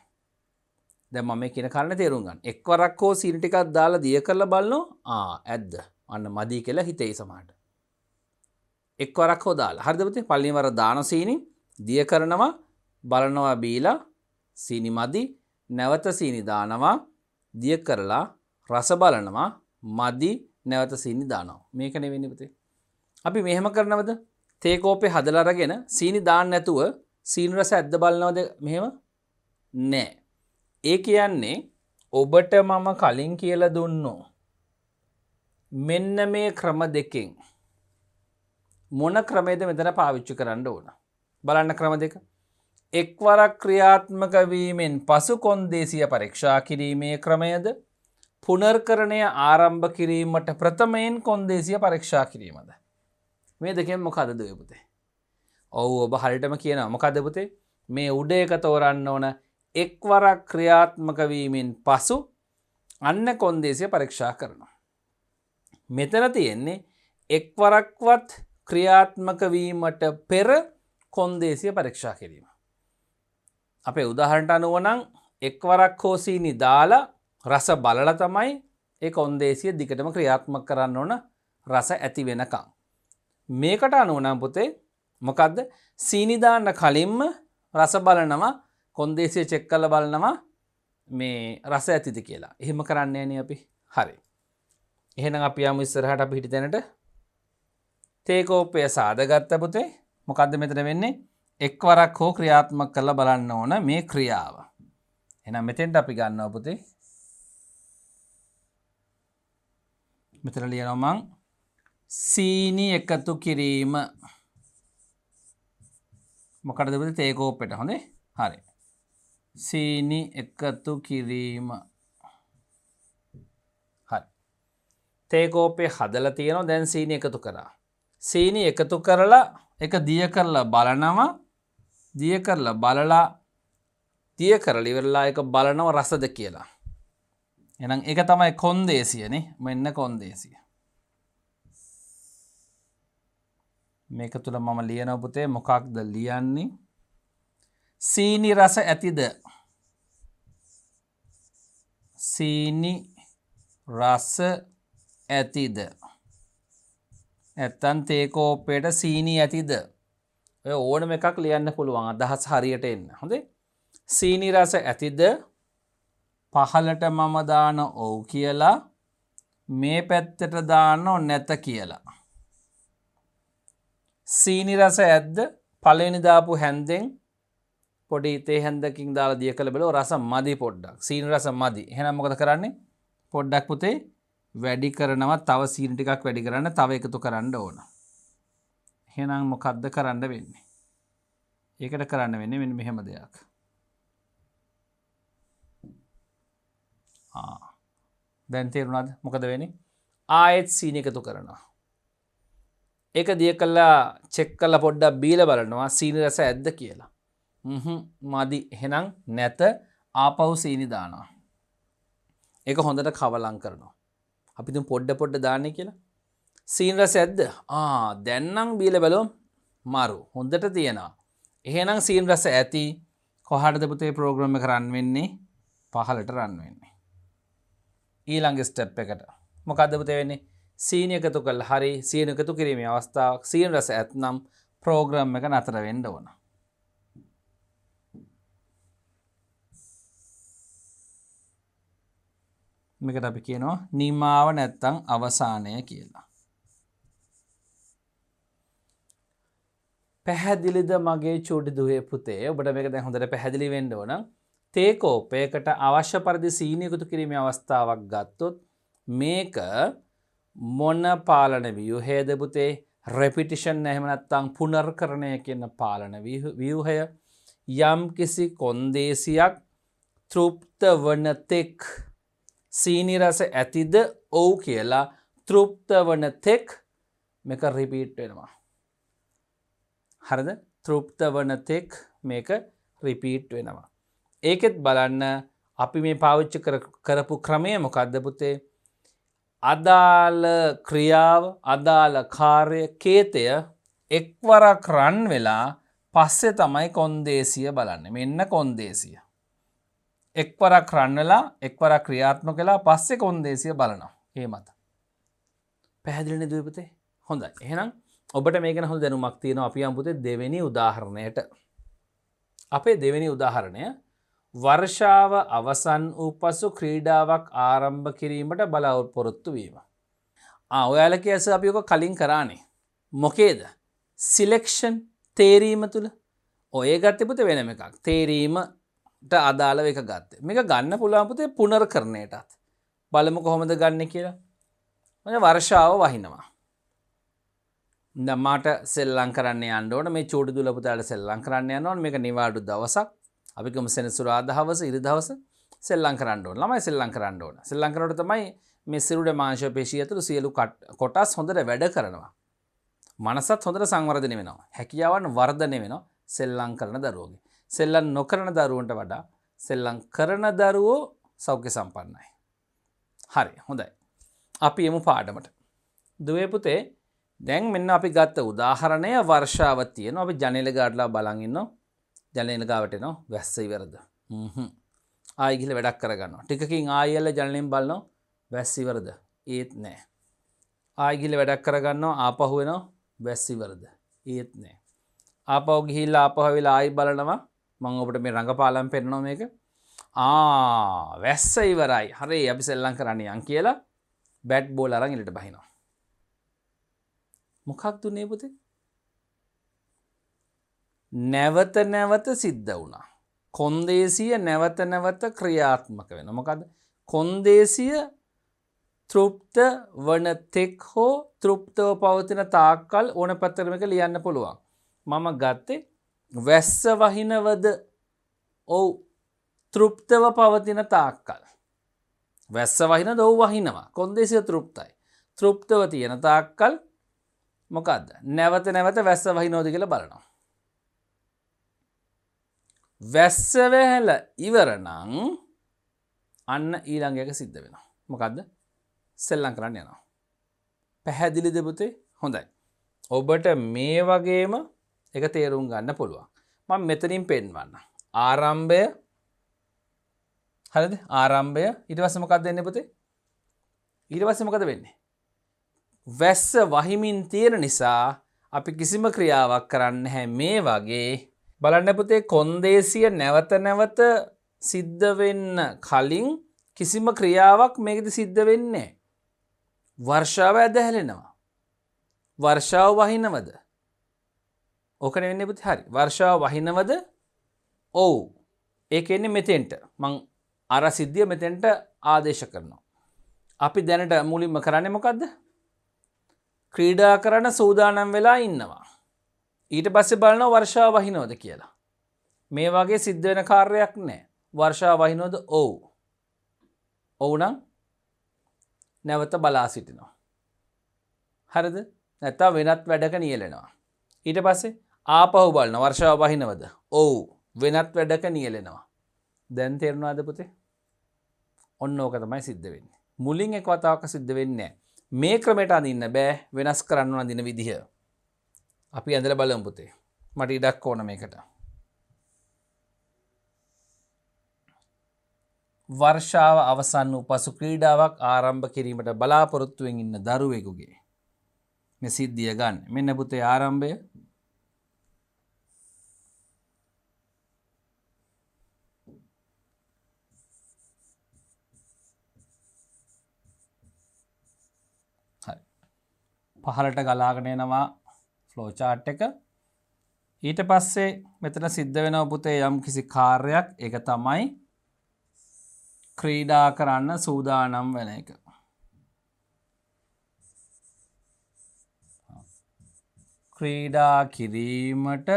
දැන් මම මේ කියන කාරණේ තේරුම් ගන්න. එක්වරක් හෝ සීනි ටිකක් දාලා දිය කරලා බලනවා. ඇද්ද? අන්න මදි කියලා හිතෙයි සමහරට. එක්වරක් හෝ දාලා. හරිද පුතේ? පළවෙනි වර දාන සීනි දිය කරනවා, බලනවා බීලා සීනි මදි, නැවත සීනි දානවා, දිය කරලා රස බලනවා, මදි, නැවත සීනි දානවා. මේක නෙවෙයි පුතේ. අපි මෙහෙම කරනවද? තේ කෝපේ හදලා අරගෙන සීනි දාන්න නැතුව සීනි රස ඇද්ද බලනවද මෙහෙම? නෑ. ඒ කියන්නේ ඔබට මම කලින් කියලා දුන්නෝ මෙන්න මේ ක්‍රම දෙකෙන් මොන ක්‍රමයේද මෙතන පාවිච්චි කරන්න ඕන? බලන්න ක්‍රම දෙක. එක්වරක් ක්‍රියාත්මක වීමෙන් පසු කොන්දේසිය පරීක්ෂා කිරීමේ ක්‍රමයද? පුනර්කරණය ආරම්භ කිරීමට ප්‍රථමයෙන් කොන්දේසිය පරීක්ෂා කිරීමද? මේ දෙකෙන් මොකද දුවේ පුතේ? ඔව් ඔබ හරියටම කියනවා. මොකද පුතේ? මේ උඩ එක තෝරන්න ඕන. එක්වරක් ක්‍රියාත්මක වීමෙන් පසු අන්න කොන්දේසිය පරීක්ෂා කරනවා. මෙතන තියෙන්නේ එක්වරක්වත් ක්‍රියාත්මක වීමට පෙර කොන්දේසිය පරීක්ෂා කිරීම. අපේ උදාහරණට අනුව නම් එක්වරක් හෝ සීනි දාලා රස බලලා තමයි ඒ කොන්දේසිය දිගටම ක්‍රියාත්මක කරන්න ඕන රස ඇති වෙනකම්. මේකට අනුව නම් පුතේ මොකද්ද? සීනි දාන්න කලින්ම රස බලනවා, කොන්දේසිය චෙක් කරලා බලනවා මේ රස ඇතිද කියලා. එහෙම කරන්නේ නෑනේ අපි. හරි. එහෙනම් අපි යමු ඉස්සරහට අපි හිටි තැනට. තේ කෝප්පය සාදගත්ත පුතේ. මොකද්ද මෙතන වෙන්නේ? එක්වරක් හෝ ක්‍රියාත්මක කරලා බලන්න ඕන මේ ක්‍රියාව. එහෙනම් මෙතෙන්ට අපි ගන්නවා පුතේ. මෙතන ලියනවා මං සීනි එකතු කිරීම. මොකටද පුතේ? තේ කෝප්පෙට. හොඳේ. හරි. සීනි එකතු කිරීම. හරි. තේ කෝප්පේ හදලා තියෙනවා. දැන් සීනි එකතු කරා. සීනි එකතු කරලා එක දිය කරලා බලනවා. දිය කරලා බලලා දිය කරලා ඉවරලා එක බලනවා රසද කියලා. එහෙනම් ඒක තමයි කොන්දේසියනේ. මෙන්න කොන්දේසිය. මේක තුල මම ලියනවා පුතේ මොකක්ද ලියන්නේ? සීනි රස ඇතිද? සීනි රස ඇතිද? නැත්තම් තේ කෝප්පයට සීනි ඇතිද? ඔය ඕනම එකක් ලියන්න පුළුවන් අදහස් හරියට එන්න. හොඳේ? සීනි රස ඇතිද? පහලට මම දාන ඔව් කියලා, මේ පැත්තට දාන නැත කියලා. සීනි රස ඇද්ද? පළවෙනි දාපු හැන්දෙන් පොඩි තේ හැන්දකින් දාලා දිය කළ බලව රස මදි පොඩ්ඩක්. සීනි රස මදි. එහෙනම් මොකද කරන්නේ? පොඩ්ඩක් පුතේ වැඩි කරනවා. තව සීනි ටිකක් වැඩි කරන්න, තව එකතු කරන්න ඕන. එහෙනම් මොකද්ද කරන්න වෙන්නේ? ඒකට කරන්න වෙන්නේ මෙන්න මෙහෙම දෙයක්. දැන් තේරුණාද මොකද වෙන්නේ? ආයෙත් සීනි එකතු කරනවා. ඒක දිය කළා චෙක් කරලා පොඩ්ඩක් බීලා බලනවා සීනි රස ඇද්ද කියලා. මදි. එහෙනම් නැත. ආපහු සීනි දානවා. ඒක හොඳට කවලම් කරනවා. අපි තුන් පොඩ දාන්නේ කියලා. සීනි රස ඇද්ද? දැන් නම් බීලා බලමු. මාරු. හොඳට තියෙනවා. එහෙනම් සීනි රස ඇති. කොහාටද පුතේ ප්‍රෝග්‍රෑම් එක රන් වෙන්නේ? පහලට රන් වෙන්නේ. ඊළඟ ස්ටෙප් එකට. මොකද්ද පුතේ වෙන්නේ? සීනි එකතු කළා. හරි. සීනි එකතු කිරීමේ අවස්ථාවක්. සීනි රස ඇත්නම් ප්‍රෝග්‍රෑම් එක නතර වෙන්න ඕන. මේකට අපි කියනවා නිමාව නැත්තම් අවසානය කියලා. පැහැදිලිද මගේ චූටි දුවේ පුතේ? ඔබට මේක දැන් හොඳට පැහැදිලි වෙන්න ඕන. තේ කෝපයකට අවශ්‍ය පරිදි සීනි එකතු කිරීමේ අවස්ථාවක් ගත්තොත් මේක මොන පාලන ව්‍යුහයද පුතේ? රෙපිටිෂන් එහෙම නැත්නම් පුනර්කරණය කියන පාලන ව්‍යුහය. යම් කිසි කොන්දේසියක් තෘප්ත වන තෙක් සීනි රස ඇතිද? ඔව් කියලා තෘප්ත වන තෙක් මේක රිපීට් වෙනවා. හරිද? තෘප්ත වන තෙක් මේක රිපීට් වෙනවා. ඒකෙත් බලන්න අපි මේ පාවිච්චි කරපු ක්‍රමය මොකක්ද පුතේ? අදාළ ක්‍රියාව, අදාළ කාර්ය කේතය එක්වරක් රන් වෙලා පස්සේ තමයි කොන්දේසිය බලන්නේ. මෙන්න කොන්දේසිය. එක්වරක් රන් වෙලා එක්වරක් ක්‍රියාත්මක වෙලා පස්සේ කොන්දේසිය බලනවා. ඒ මත. පැහැදිලි නේද පුතේ? හොඳයි. එහෙනම් ඔබට මේක ගැන හොඳ දැනුමක් තියෙනවා. අපි යමු පුතේ දෙවෙනි උදාහරණයට. අපේ දෙවෙනි උදාහරණය වර්ෂාව අවසන් වූ පසු ක්‍රීඩාවක් ආරම්භ කිරීමට බලාපොරොත්තු වීම. ඔයාලා කියස අපි ඔක කලින් කරානේ. මොකේද? සිලෙක්ෂන් තේරීම තුල. ඔය ගත්තේ පුතේ වෙනම එකක්. තේරීමට අදාළව එක ගත්තේ. මේක ගන්න පුළුවන් පුතේ පුනර්කරණයටත්. බලමු කොහොමද ගන්න කියලා. මම වර්ෂාව වහිනවා. මට සෙල්ලම් කරන්න යන්න ඕන. මේ චූටි දුල පුතාට සෙල්ලම් කරන්න යන්න ඕන. මේක නිවාඩු දවසක්. අපි කම සෙනසුරාදා හවස ඉරි දවස සෙල්ලම් කරන්න ඕන. ළමයි සෙල්ලම් කරන්න ඕන. සෙල්ලම් කරනකොට තමයි මේ සිරුර මාංශ පේශිය ඇතුළු සියලු කොටස් හොඳට වැඩ කරනවා. මනසත් හොඳට සංවර්ධනය වෙනවා. හැකියාවන් වර්ධනය වෙනවා සෙල්ලම් කරන දරුවෝගේ. සෙල්ලම් නොකරන දරුවන්ට වඩා සෙල්ලම් කරන දරුවෝ සෞඛ්‍ය සම්පන්නයි. හරි හොඳයි. අපි යමු පාඩමට. දුවේ පුතේ දැන් මෙන්න අපි ගත්ත උදාහරණය වර්ෂාව තියෙනවා. අපි ජනේල ගාඩලා බලන් ඉන්නවා. ජනේල ගාවට එනවා වැස්ස ඉවරද? ආයි ගිහලා වැඩක් කරගන්නවා. ටිකකින් ආයෙල ජනේලෙන් බලනවා වැස්ස ඉවරද? ඒත් නෑ. ආයි ගිහලා වැඩක් කරගන්නවා ආපහු එනවා වැස්ස ඉවරද? ඒත් නෑ. ආපහු ගිහිල්ලා ආපහු වෙලා ආයි බලනවා. මම ඔබට මේ රංගපාලම් පෙන්නනවා මේක. වැස්ස ඉවරයි. හරි අපි සෙල්ලම් කරන්න යන් කියලා බැට් බෝල් අරන් එලට බහිනවා. මොකක්ද උනේ පුතේ? නැවත නැවත සිද්ධ වුණා. කොන්දේසිය නැවත නැවත ක්‍රියාත්මක වෙනවා. මොකද කොන්දේසිය තෘප්ත වන තෙක් හෝ තෘප්තව පවතින තාක්කල් ඕන පැත්තකට මේක ලියන්න පුළුවන්. මම ගත්තේ වැස්ස වහිනවද? ඔව්. තෘප්තව පවතින තාක්කල්. වැස්ස වහිනද? ඔව් වහිනවා. කොන්දේසිය තෘප්තයි. තෘප්තව තියෙන තාක්කල් මොකද්ද? නැවත නැවත වැස්ස වහිනවද කියලා බලනවා. වැස්ස වැහැල ඉවර නම් අන්න ඊළඟ එක සිද්ධ වෙනවා. මොකද්ද? සෙල්ලම් කරන්න යනවා. පැහැදිලිද පුතේ? හොඳයි. ඔබට මේ වගේම එක තේරුම් ගන්න පුළුවන්. මම මෙතනින් පෙන්වන්න. ආරම්භය. හරිද? ආරම්භය. ඊට පස්සේ මොකක්ද එන්නේ පුතේ? ඊට පස්සේ මොකද වෙන්නේ? වැස්ස වහිමින් තියෙන නිසා අපි කිසිම ක්‍රියාවක් කරන්න නැහැ. මේ වගේ බලන්න පුතේ කොන්දේසිය නැවත නැවත සිද්ධ වෙන්න කලින් කිසිම ක්‍රියාවක් මේකෙදි සිද්ධ වෙන්නේ නැහැ. වර්ෂාව ඇදහැලෙනවා. වර්ෂාව වහිනවද? ඕකනේ වෙන්නේ පුතේ. හරි. වර්ෂාව වහිනවද? ඔව්. ඒක එන්නේ මෙතෙන්ට. මං අර සිද්ධිය මෙතෙන්ට ආදේශ කරනවා. අපි දැනට මුලින්ම කරන්නේ මොකද්ද? ක්‍රීඩා කරන සූදානම් වෙලා ඉන්නවා. ඊට පස්සේ බලනවා වර්ෂාව වහිනවද කියලා. මේ වගේ සිද්ධ වෙන කාර්යයක් නැහැ. වර්ෂාව වහිනවද? ඔව්. ඔව් නම් නැවත බලා සිටිනවා. හරිද? නැත්නම් වෙනත් වැඩක නියැලෙනවා. ඊට පස්සේ ආපහු බලනවා වර්ෂාව වහිනවද? ඔව්. වෙනත් වැඩක නියැලෙනවා. දැන් තේරුණාද පුතේ? ඔන්න ඕක තමයි සිද්ධ වෙන්නේ. මුලින් එක වතාවක සිද්ධ වෙන්නේ නැහැ. මේ ක්‍රමයට අඳින්න බෑ. වෙනස් කරන්න ඕන අඳින විදිහ. අපි ඇඳලා බලමු පුතේ. මට ඉඩක් ඕන මේකට. වර්ෂාව අවසන් වූ පසු ක්‍රීඩාවක් ආරම්භ කිරීමට බලාපොරොත්තුවෙන් ඉන්න දරුවෙකුගේ මේ සිද්ධිය ගන්න. මෙන්න පුතේ ආරම්භය. හරි. පහළට ගලාගෙන එනවා ෆ්ලෝ chart එක. ඊට පස්සේ මෙතන සිද්ධ වෙනවා පුතේ යම් කිසි කාර්යයක්. ඒක තමයි ක්‍රීඩා කරන්න සූදානම් වෙන එක. ක්‍රීඩා කිරීමට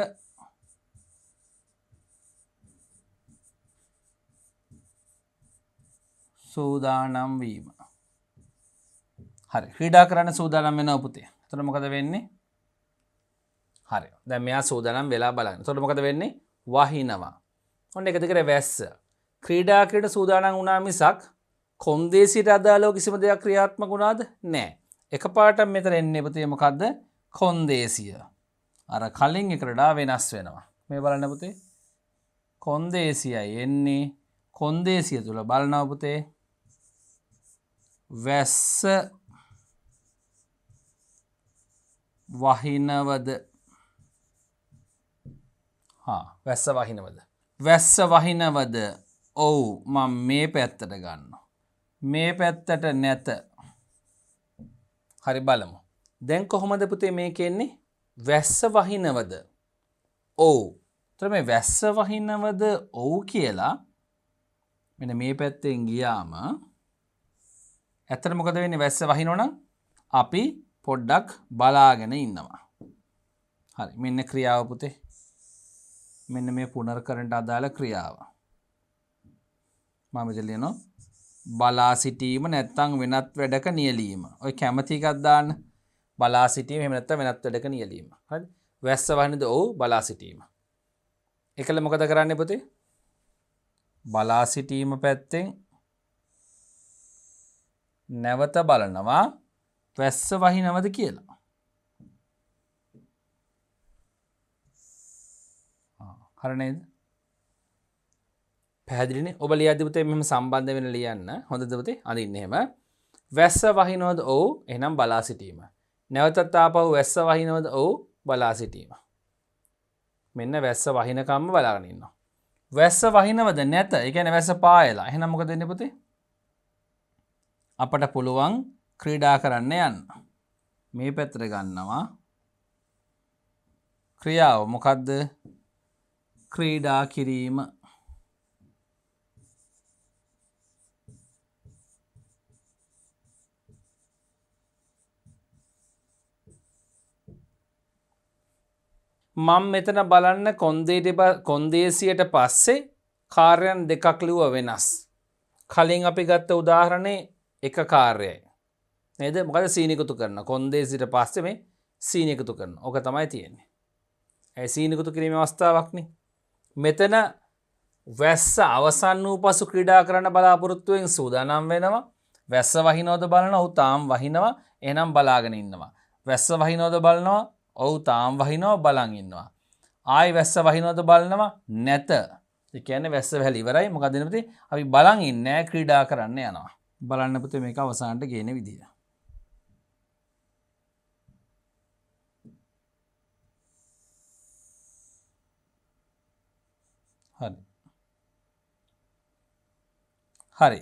සූදානම් වීම. හරි. ක්‍රීඩා කරන්න සූදානම් වෙනවා පුතේ. එතකොට මොකද වෙන්නේ? හරි. දැන් මෙයා සූදානම් වෙලා බලන්න. එතකොට මොකද වෙන්නේ? වහිනවා. ඔන්න එක දිගට වැස්ස. ක්‍රීඩා කිරීමට සූදානම් වුණා මිසක් කොන්දේසියට අදාළව කිසිම දෙයක් ක්‍රියාත්මක වුණාද? නැහැ. එකපාරට මෙතන එන්නේ පුතේ මොකද්ද? කොන්දේසිය. අර කලින් එකට වඩා වෙනස් වෙනවා. මේ බලන්න පුතේ. කොන්දේසියයි එන්නේ. කොන්දේසිය තුල බලනවා පුතේ. වැස්ස වහිනවද? වැස්ස වහිනවද? වැස්ස වහිනවද? ඔව්. මම මේ පැත්තට ගන්නවා. මේ පැත්තට නැත. හරි බලමු. දැන් කොහොමද පුතේ මේක එන්නේ? වැස්ස වහිනවද? ඔව්. එතකොට මේ වැස්ස වහිනවද? ඔව් කියලා මෙන්න මේ පැත්තෙන් ගියාම ඇත්තට මොකද වෙන්නේ? වැස්ස වහිනවනම් අපි පොඩ්ඩක් බලාගෙන ඉන්නවා. හරි. මෙන්න ක්‍රියාව පුතේ. මෙන්න මේ පුනර්කරණයට අදාළ ක්‍රියාව. මම මෙතන ලියනවා බලා සිටීම නැත්නම් වෙනත් වැඩක නියැලීම. ඔය කැමති එකක් දාන්න. බලා සිටීම එහෙම නැත්නම් වෙනත් වැඩක නියැලීම. හරිද? වැස්ස වහිනද? ඔව්. බලා සිටීම. ඒකල මොකද කරන්නේ පුතේ? බලා සිටීම පැත්තෙන් නැවත බලනවා වැස්ස වහිනවද කියලා. හරි නේද? පැහැදිලිනේ? ඔබ ලියද්දි පුතේ මෙහෙම සම්බන්ධ වෙන ලියන්න. හොඳද පුතේ? අඳින්න එහෙම. වැස්ස වහිනවද? ඔව්. එහෙනම් බලා සිටීම. නැවතත් ආපහු වැස්ස වහිනවද? ඔව්. බලා සිටීම. මෙන්න වැස්ස වහිනකම්ම බලාගෙන ඉන්නවා. වැස්ස වහිනවද? නැත. ඒ කියන්නේ වැස්ස පායලා. එහෙනම් මොකද වෙන්නේ පුතේ? අපට පුළුවන් ක්‍රීඩා කරන්න යන්න. මේ පැත්තට ගන්නවා. ක්‍රියාව මොකද්ද? ක්‍රීඩා කිරීම. මම මෙතන බලන්න කොන්දේසියට පස්සේ කාර්යයන් දෙකක් ලිව්ව වෙනස්. කලින් අපි ගත්ත උදාහරණේ එක කාර්යයයි. නේද? මොකද සීනි එකතු කරනවා. කොන්දේසියට පස්සේ මේ සීනි එකතු කරනවා. ඕක තමයි තියෙන්නේ. ඒ සීනි එකතු කිරීමේ අවස්ථාවක්නේ. මෙතන වැස්ස අවසන් වූ පසු ක්‍රීඩා කරන්න බලාපොරොත්තුවෙන් සූදානම් වෙනවා. වැස්ස වහිනවද බලනවා. ඔව් තාම වහිනවා. එහෙනම් බලාගෙන ඉන්නවා. වැස්ස වහිනවද බලනවා. ඔව් තාම වහිනවා බලන් ඉන්නවා. ආයි වැස්ස වහිනවද බලනවා. නැත. ඒ කියන්නේ වැස්ස වැහලා ඉවරයි. මොකද වෙන්නේ? අපි බලන් ඉන්නේ ක්‍රීඩා කරන්න යනවා. බලන්න පුතේ මේක අවසානට ගේන විදිය. හරි. හරි.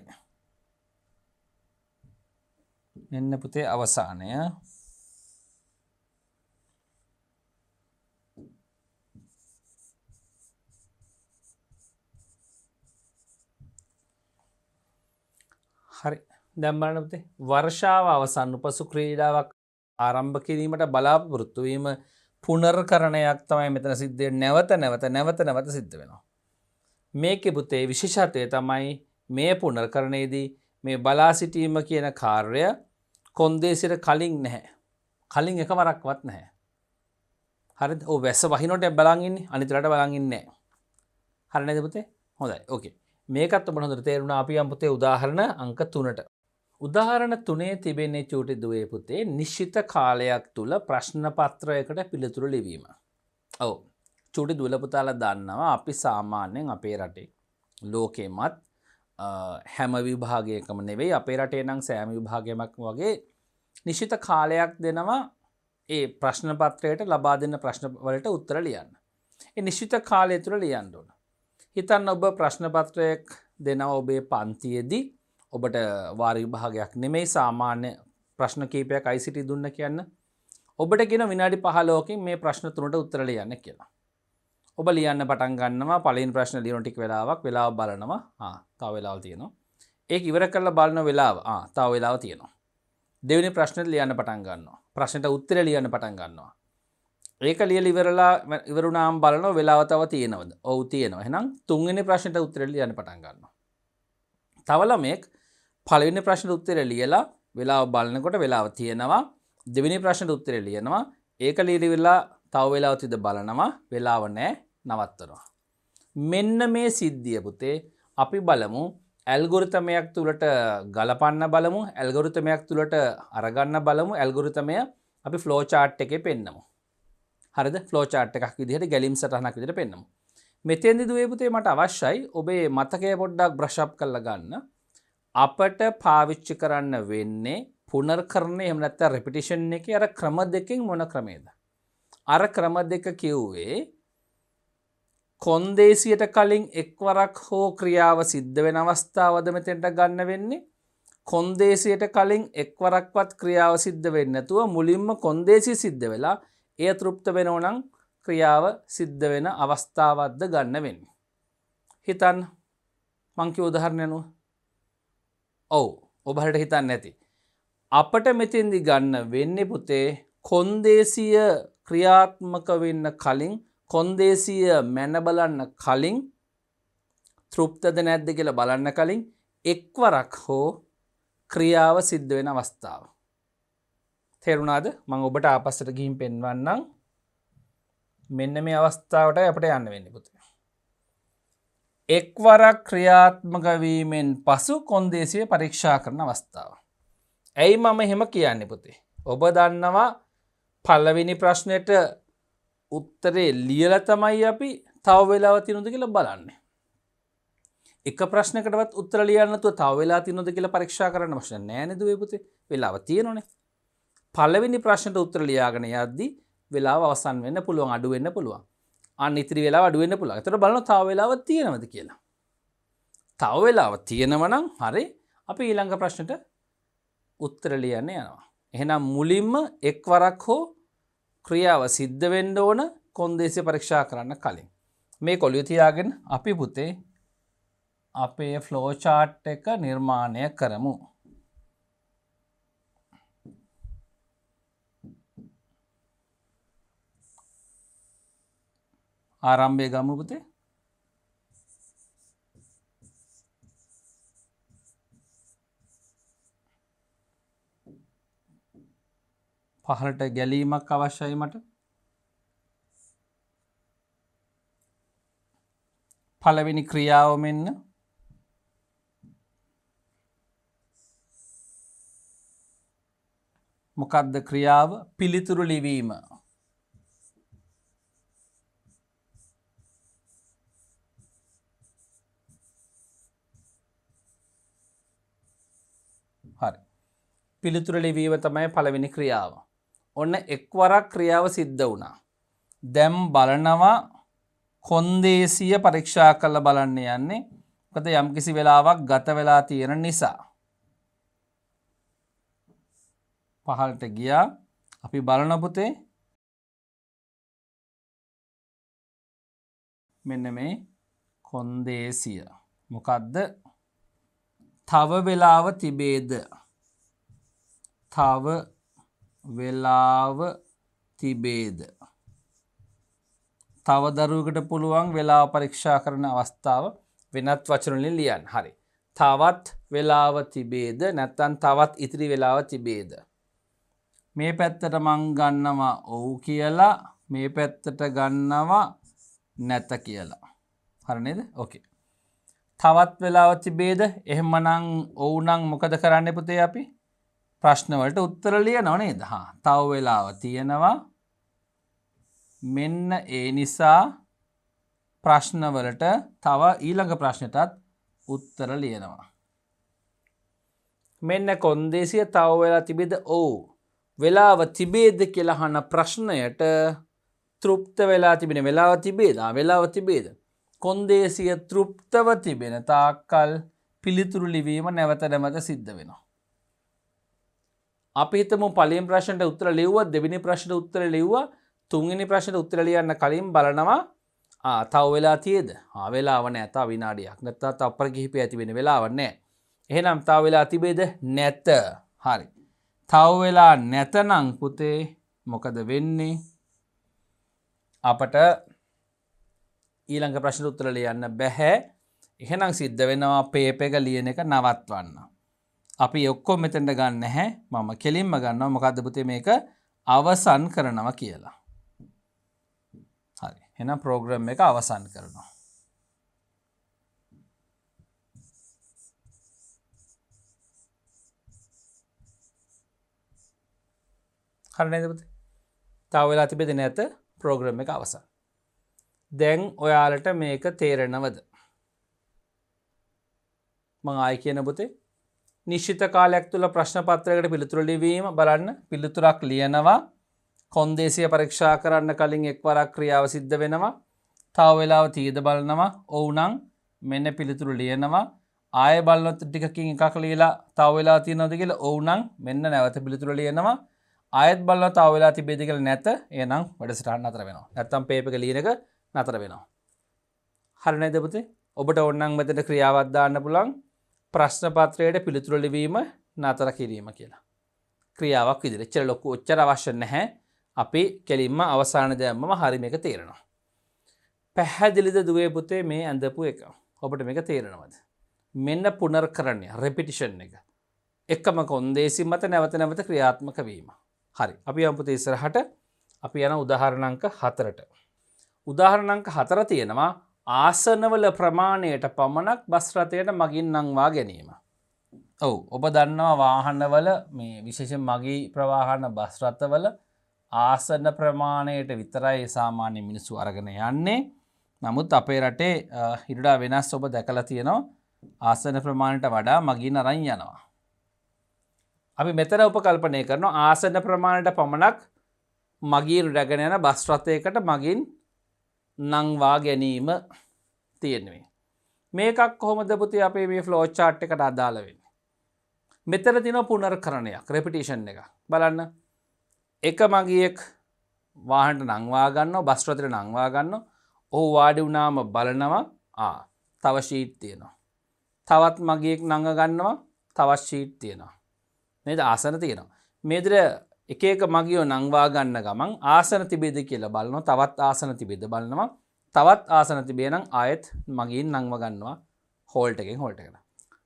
මෙන්න පුතේ අවසානය. හරි. දැන් බලන්න පුතේ වර්ෂාව අවසන් උපසු ක්‍රීඩාවක් ආරම්භ කිරීමට බලාපොරොත්තු වීම පුනර්කරණයක් තමයි මෙතන සිද්ධ වෙන්නේ. නැවත සිද්ධ වෙනවා. මේකේ පුතේ විශේෂත්වය තමයි මේ පුනර්කරණයේදී මේ බලා සිටීම කියන කාර්යය කොන්දේසියට කලින් නැහැ. කලින් එකවරක්වත් නැහැ. හරිද? ඔව් වැස්ස වහිනකොට බලන් ඉන්නේ අනිත් රට බලන් ඉන්නේ නැහැ. හරි නේද පුතේ? හොඳයි. ඕකේ. මේකත් ඔබට හොඳට තේරුණා. අපි යමු පුතේ උදාහරණ අංක 3ට. උදාහරණ 3 තිබෙන්නේ චූටි දුවේ පුතේ නිශ්චිත කාලයක් තුල ප්‍රශ්න පත්‍රයකට පිළිතුරු ලිවීම. ඔව්. චූටි දුවල පුතාලා දන්නවා අපි සාමාන්‍යයෙන් අපේ රටේ ලෝකෙමත් හැම විභාගයකම නෙවෙයි අපේ රටේ නම් සෑම විභාගයක්ම වගේ නිශ්චිත කාලයක් දෙනවා ඒ ප්‍රශ්න පත්‍රයට ලබා දෙන ප්‍රශ්න වලට උත්තර ලියන්න. ඒ නිශ්චිත කාලය තුල ලියන්න ඕන. හිතන්න ඔබ ප්‍රශ්න පත්‍රයක් දෙනවා ඔබේ පන්තියේදී ඔබට වාර විභාගයක් නෙමෙයි සාමාන්‍ය ප්‍රශ්න කීපයක් ICT දුන්න කියන්න. ඔබට කියන විනාඩි 15කින් මේ ප්‍රශ්න තුනට උත්තර ලියන්න කියලා. ඔබ ලියන්න පටන් ගන්නවා පළවෙනි ප්‍රශ්න ලියන ටික වෙලාව බලනවා. තව වෙලාවක් තියෙනවා. ඒක ඉවර කරලා බලන වෙලාව තව වෙලාවක් තියෙනවා. දෙවෙනි ප්‍රශ්නෙත් ලියන්න පටන් ගන්නවා. ප්‍රශ්නෙට උත්තර ලියන්න පටන් ගන්නවා. ඒක ලියලා ඉවරුණාම බලනවා වෙලාව තව තියෙනවද? ඔව් තියෙනවා. එහෙනම් තුන්වෙනි ප්‍රශ්නෙට උත්තර ලියන්න පටන් ගන්නවා. තව ළමෙක් පළවෙනි ප්‍රශ්නෙට උත්තර ලියලා වෙලාව බලනකොට වෙලාව තියෙනවා. දෙවෙනි ප්‍රශ්නෙට උත්තර ලියනවා. ඒක ලියලා තව වෙලාව තියද බලනවා වෙලාව නැහැ නවත්තනවා. මෙන්න මේ සිද්ධිය පුතේ අපි බලමු ඇල්ගොරිතමයක් තුලට ගලපන්න බලමු ඇල්ගොරිතමයක් තුලට අරගන්න බලමු ඇල්ගොරිතමය අපි ෆ්ලෝ chart එකේ පෙන්නමු. හරිද? ෆ්ලෝ chart එකක් විදිහට ගැලීම් සටහනක් විදිහට පෙන්නමු. මෙතෙන්දි දුවේ පුතේ මට අවශ්‍යයි ඔබේ මතකය පොඩ්ඩක් බ්‍රෂ් අප් කරලා ගන්න. අපට පාවිච්චි කරන්න වෙන්නේ පුනර්කරණය එහෙම නැත්නම් රෙපිටිෂන් එකේ අර ක්‍රම දෙකෙන් මොන ක්‍රමයේද? අර ක්‍රම දෙක කිව්වේ කොන්දේසියට කලින් එක්වරක් හෝ ක්‍රියාව සිද්ධ වෙන අවස්ථාවද මෙතෙන්ට ගන්න වෙන්නේ. කොන්දේසියට කලින් එක්වරක්වත් ක්‍රියාව සිද්ධ වෙන්නේ නැතුව මුලින්ම කොන්දේසිය සිද්ධ වෙලා එය තෘප්ත වෙනෝ නම් ක්‍රියාව සිද්ධ වෙන අවස්ථාවක්ද ගන්න වෙන්නේ. හිතන්න මං කිය උදාහරණයක් නෝ. ඔව් ඔබ හරියට හිතන්නේ නැති. අපට මෙතෙන්දි ගන්න වෙන්නේ පුතේ කොන්දේසිය ක්‍රියාත්මක වෙන්න කලින් කොන්දේසිය මැන බලන්න කලින් තෘප්තද නැද්ද කියලා බලන්න කලින් එක්වරක් හෝ ක්‍රියාව සිද්ධ වෙන අවස්ථාව. තේරුණාද? මම ඔබට ආපස්සට ගිහින් පෙන්වන්නම්. මෙන්න මේ අවස්ථාවට අපිට යන්න වෙන්නේ පුතේ. එක්වරක් ක්‍රියාත්මක වීමෙන් පසු කොන්දේසිය පරීක්ෂා කරන අවස්ථාව. ඇයි මම එහෙම කියන්නේ පුතේ? ඔබ දන්නවා පළවෙනි ප්‍රශ්නෙට උත්තරේ ලියලා තමයි අපි තව වෙලාවක් තියෙනවද කියලා බලන්නේ. එක ප්‍රශ්නයකටවත් උත්තර ලියන්න නැතුව තව වෙලාවක් තියෙනවද කියලා පරීක්ෂා කරන්න අවශ්‍ය නැහැ නේද ඔය පුතේ? වෙලාව තියෙනවනේ. පළවෙනි ප්‍රශ්නට උත්තර ලියාගෙන යද්දී වෙලාව අවසන් වෙන්න පුළුවන් අඩු වෙන්න පුළුවන්. ඉතිරි වෙලාව අඩු වෙන්න පුළුවන්. ඒතර බලන්න තව වෙලාවක් තියෙනවද කියලා. තව වෙලාවක් තියෙනවා නම් හරි අපි ඊළඟ ප්‍රශ්නට උත්තර ලියන්න යනවා. එහෙනම් මුලින්ම එක්වරක් හෝ ක්‍රියාව සිද්ධ වෙන්න ඕන කොන්දේසිය පරීක්ෂා කරන්න කලින්. මේ කොළිය තියාගෙන අපි පුතේ අපේ ෆ්ලෝ chart එක නිර්මාණය කරමු. ආරම්භය ගමු පුතේ. පහළට ගැලීමක් අවශ්‍යයි මට. පළවෙනි ක්‍රියාව මෙන්න. මොකක්ද ක්‍රියාව? පිළිතුරු ලිවීම. පිළිතුරු ලිවීම තමයි පළවෙනි ක්‍රියාව. ඔන්න එක්වරක් ක්‍රියාව සිද්ධ වුණා. දැන් බලනවා කොන්දේසිය පරීක්ෂා කරලා බලන්න යන්නේ. මොකද යම්කිසි වෙලාවක් ගත වෙලා තියෙන නිසා. පහළට ගියා. අපි බලන පුතේ මෙන්න මේ කොන්දේසිය මොකද්ද? තව වෙලාව තිබේද? තව වෙලාව තිබේද? තව දරුවෙකුට පුළුවන් වෙලාව පරීක්ෂා කරන අවස්ථාව වෙනත් වචන වලින් ලියන්න. හරි. තවත් වෙලාව තිබේද? නැත්නම් තවත් ඉතිරි වෙලාව තිබේද? මේ පැත්තට මං ගන්නවා ඔව් කියලා, මේ පැත්තට ගන්නවා නැත කියලා. හරි නේද? ඕකේ. තවත් වෙලාව තිබේද? එහෙමනම් ඔව් නම් මොකද කරන්නේ පුතේ අපි? ප්‍රශ්න වලට උත්තර ලියනවා නේද? තව වෙලාව තියෙනවා. මෙන්න ඒ නිසා ප්‍රශ්න වලට තව ඊළඟ ප්‍රශ්නටත් උත්තර ලියනවා. මෙන්න කොන්දේසිය තව වෙලා තිබේද? ඔව්. වෙලාව තිබේද කියලා අහන ප්‍රශ්නයට තෘප්ත වෙලා තිබෙන වෙලාව තිබේද? වෙලාව තිබේද? කොන්දේසිය තෘප්තව තිබෙන තාක්කල් පිළිතුරු ලිවීම නැවත නැවත සිද්ධ වෙනවා. අපි හිතමු පළවෙනි ප්‍රශ්නට උත්තර ලිව්වා, දෙවෙනි ප්‍රශ්නට උත්තර ලිව්වා, තුන්වෙනි ප්‍රශ්නට උත්තර ලියන්න කලින් බලනවා තව වෙලා තියෙද? වෙලාව නැහැ. තව විනාඩියක්. නැත්නම් තව අපර කිහිපය ඇති වෙන වෙලාවක් නැහැ. එහෙනම් තව වෙලා තිබේද? නැත. හරි. තව වෙලා නැතනම් පුතේ මොකද වෙන්නේ? අපට ඊළඟ ප්‍රශ්නට උත්තර ලියන්න බැහැ. එහෙනම් සිද්ධ වෙනවා පේපර් එක ලියන එක නවත්වන්න. අපි ඔක්කොම මෙතෙන්ට ගන්න නැහැ. මම කෙලින්ම ගන්නවා. මොකද්ද පුතේ මේක අවසන් කරනවා කියලා. හරි. එහෙනම් ප්‍රෝග්‍රෑම් එක අවසන් කරනවා. හරි නේද පුතේ? තව වෙලා තිබෙද නැත? ප්‍රෝග්‍රෑම් එක අවසන්. දැන් ඔයාලට මේක තේරෙනවද? මම ආයි කියන පුතේ නිශ්චිත කාලයක් තුල ප්‍රශ්න පත්‍රයකට පිළිතුරු ලිවීම බලන්න. පිළිතුරක් ලියනවා. කොන්දේසිය පරීක්ෂා කරන්න කලින් එක්වරක් ක්‍රියාව සිද්ධ වෙනවා. තව වෙලාව තියෙද බලනවා. ඔව් නම් මෙන්න පිළිතුරු ලියනවා. ආයෙ බලනොත් ටිකකින් එකක් ලියලා තව වෙලාව තියෙනවද කියලා ඔව් නම් මෙන්න නැවත පිළිතුරු ලියනවා. ආයෙත් බලනවා තව වෙලා තිබෙද කියලා නැත. එහෙනම් වැඩසටහන නතර වෙනවා. නැත්තම් පේපර් එක ලියන එක නතර වෙනවා. හරි නේද පුතේ? ඔබට ඕනනම් මෙතන ක්‍රියාවක් දාන්න පුළුවන්. ප්‍රශ්න පත්‍රයේ පිළිතුරු ලිවීම නතර කිරීම කියලා. ක්‍රියාවක් විදිහට. එච්චර ලොකු ඔච්චර අවශ්‍ය නැහැ. අපි කෙලින්ම අවසාන දැම්මම හරි මේක තේරෙනවා. පැහැදිලිද දුවේ පුතේ මේ ඇඳපු එක? ඔබට මේක තේරෙනවද? මෙන්න පුනර්කරණය, රෙපිටිෂන් එක. එකම කොන්දේසි මත නැවත නැවත ක්‍රියාත්මක වීම. හරි. අපි යමු පුතේ ඉස්සරහට. අපි යන උදාහරණ අංක 4ට. උදාහරණ අංක 4 තියෙනවා ආසනවල ප්‍රමාණයට පමණක් බස් රථයට මගින් නංවා ගැනීම. ඔව් ඔබ දන්නවා වාහනවල මේ විශේෂයෙන් මගී ප්‍රවාහන බස් රථවල ආසන ප්‍රමාණයට විතරයි සාමාන්‍ය මිනිස්සු අරගෙන යන්නේ. නමුත් අපේ රටේ ඉරඩා වෙනස් ඔබ දැකලා තියෙනවා ආසන ප්‍රමාණයට වඩා මගින් අරන් යනවා. අපි මෙතන උපකල්පනය කරනවා ආසන ප්‍රමාණයට පමණක් මගීන් රැගෙන යන බස් රථයකට මගින් නංවා ගැනීම තියෙනවා. මේකක් කොහොමද පුතේ අපේ මේ ෆ්ලෝ chart එකට අදාළ වෙන්නේ? මෙතන තියෙන පුනර්කරණයක්, රෙපිටිෂන් එක. බලන්න. එක මගියෙක් වාහනට නංවා ගන්නවා, බස් රථයට නංවා ගන්නවා. ඔහු වාඩි වුණාම බලනවා තව ෂීට් තියෙනවා. තවත් මගියෙක් නංග ගන්නවා, තවත් ෂීට් තියෙනවා. නේද? ආසන තියෙනවා. මේ විදිහට එක එක මගියෝ නංවා ගන්න ගමන් ආසන තිබෙද කියලා බලනවා. තවත් ආසන තිබෙද බලනවා. තවත් ආසන තිබේ නම් ආයෙත් මගින් නංව ගන්නවා හෝල්ට් එකෙන් හෝල්ට් එකට.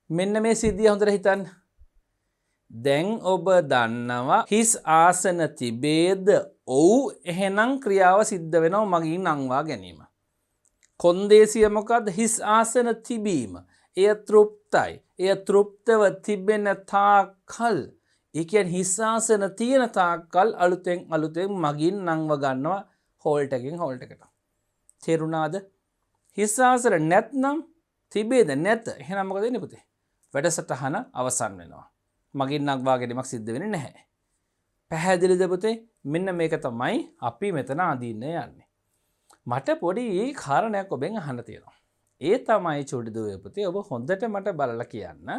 මෙන්න මේ සිද්ධිය හොඳට හිතන්න. දැන් ඔබ දන්නවා හිස් ආසන තිබේද? ඔව්. එහෙනම් ක්‍රියාව සිද්ධ වෙනවා මගින් නංවා ගැනීම. කොන්දේසිය මොකද්ද? හිස් ආසන තිබීම. එය තෘප්තයි. එය තෘප්තව තිබෙන තාකල්, ඒ කියන්නේ හිස් ආසන තියෙන තාකල් අලුතෙන් මගින් නංව ගන්නවා හෝල්ට් එකෙන් හෝල්ට් එකට. තේරුණාද? හිස් ආසන නැත්නම් තිබේද? නැත. එහෙනම් මොකද වෙන්නේ පුතේ? වැඩසටහන අවසන් වෙනවා. මගින් නංවා ගැනීමක් සිද්ධ වෙන්නේ නැහැ. පැහැදිලිද පුතේ? මෙන්න මේක තමයි අපි මෙතන අඳින්න යන්නේ. මට පොඩි කාරණයක් ඔබෙන් අහන්න තියෙනවා. ඒ තමයි චුටි දුවේ පුතේ ඔබ හොඳට මට බලලා කියන්න.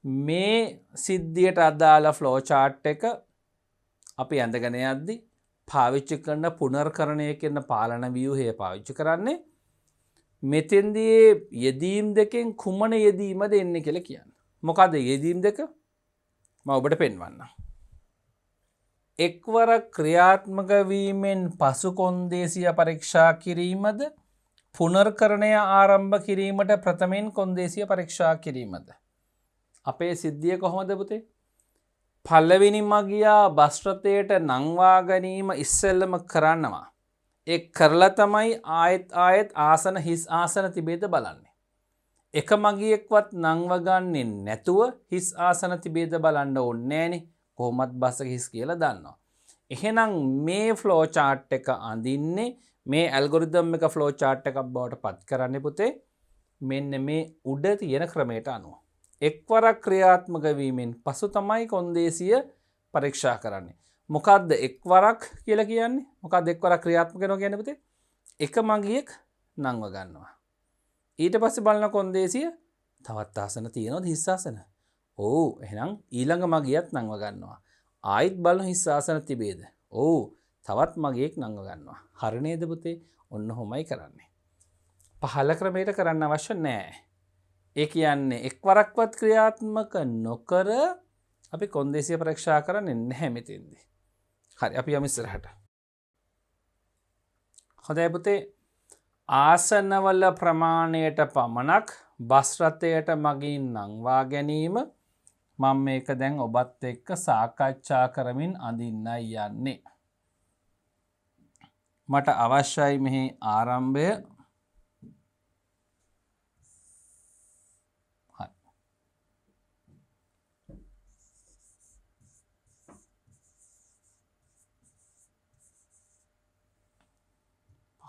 මේ සිද්ධියට අදාළ ෆ්ලෝ චාර්ට් එක අපි ඇඳගෙන යද්දි පාවිච්චි කරන පුනර්කරණය කියන පාලන ව්‍යුහය පාවිච්චි කරන්නේ මෙතෙන්දී යෙදීම් දෙකෙන් කුමන යෙදීමද එන්නේ කියලා කියන්න. මොකද යෙදීම් දෙක මම ඔබට පෙන්වන්නම්. එක්වර ක්‍රියාත්මක වීමෙන් පසු කොන්දේසිය පරීක්ෂා කිරීමද පුනර්කරණය ආරම්භ කිරීමට ප්‍රථමයෙන් කොන්දේසිය පරීක්ෂා කිරීමද. අපේ සිද්ධිය කොහොමද පුතේ? පළවෙනි මගියා බස් රථයට නංවා ගැනීම ඉස්සෙල්ලම කරනවා. ඒ කරලා තමයි ආයෙත් ආසන හිස් ආසන තිබේද බලන්නේ. එක මගියෙක්වත් නංව ගන්නේ නැතුව හිස් ආසන තිබේද බලන්න ඕනේ නෑනේ. කොහොමත් බස් එක හිස් කියලා දන්නවා. එහෙනම් මේ ෆ්ලෝ chart එක අඳින්නේ මේ ඇල්ගොරිතම් එක ෆ්ලෝ chart එකක් බවට පත් කරන්නේ පුතේ මෙන්න මේ උඩ තියෙන ක්‍රමයට අනුව. එක්වරක් ක්‍රියාත්මක වීමෙන් පසු තමයි කොන්දේසිය පරීක්ෂා කරන්නේ. මොකක්ද එක්වරක් කියලා කියන්නේ? මොකක්ද එක්වරක් ක්‍රියාත්මක වෙනවා කියන්නේ පුතේ? එක මගියෙක් නංව ගන්නවා. ඊට පස්සේ බලන කොන්දේසිය තවත් ආසන තියෙනවද හිස් ආසන? ඔව් එහෙනම් ඊළඟ මගියත් නංව ගන්නවා. ආයිත් බලන හිස් ආසන තිබේද? ඔව් තවත් මගියෙක් නංව ගන්නවා. හරි නේද පුතේ? ඔන්න ඔහොමයි කරන්නේ. පහළ ක්‍රමයට කරන්න අවශ්‍ය නැහැ. ඒ කියන්නේ එක්වරක්වත් ක්‍රියාත්මක නොකර අපි කොන්දේසිය පරීක්ෂා කරන්නේ නැහැ මෙතෙන්දී. හරි අපි යමු ඉස්සරහට. හොඳයි පුතේ ආසනවල ප්‍රමාණයට පමණක් බස් රථයට මගින් නංවා ගැනීම මම මේක දැන් ඔබත් එක්ක සාකච්ඡා කරමින් අඳින්නයි යන්නේ. මට අවශ්‍යයි මෙහි ආරම්භය.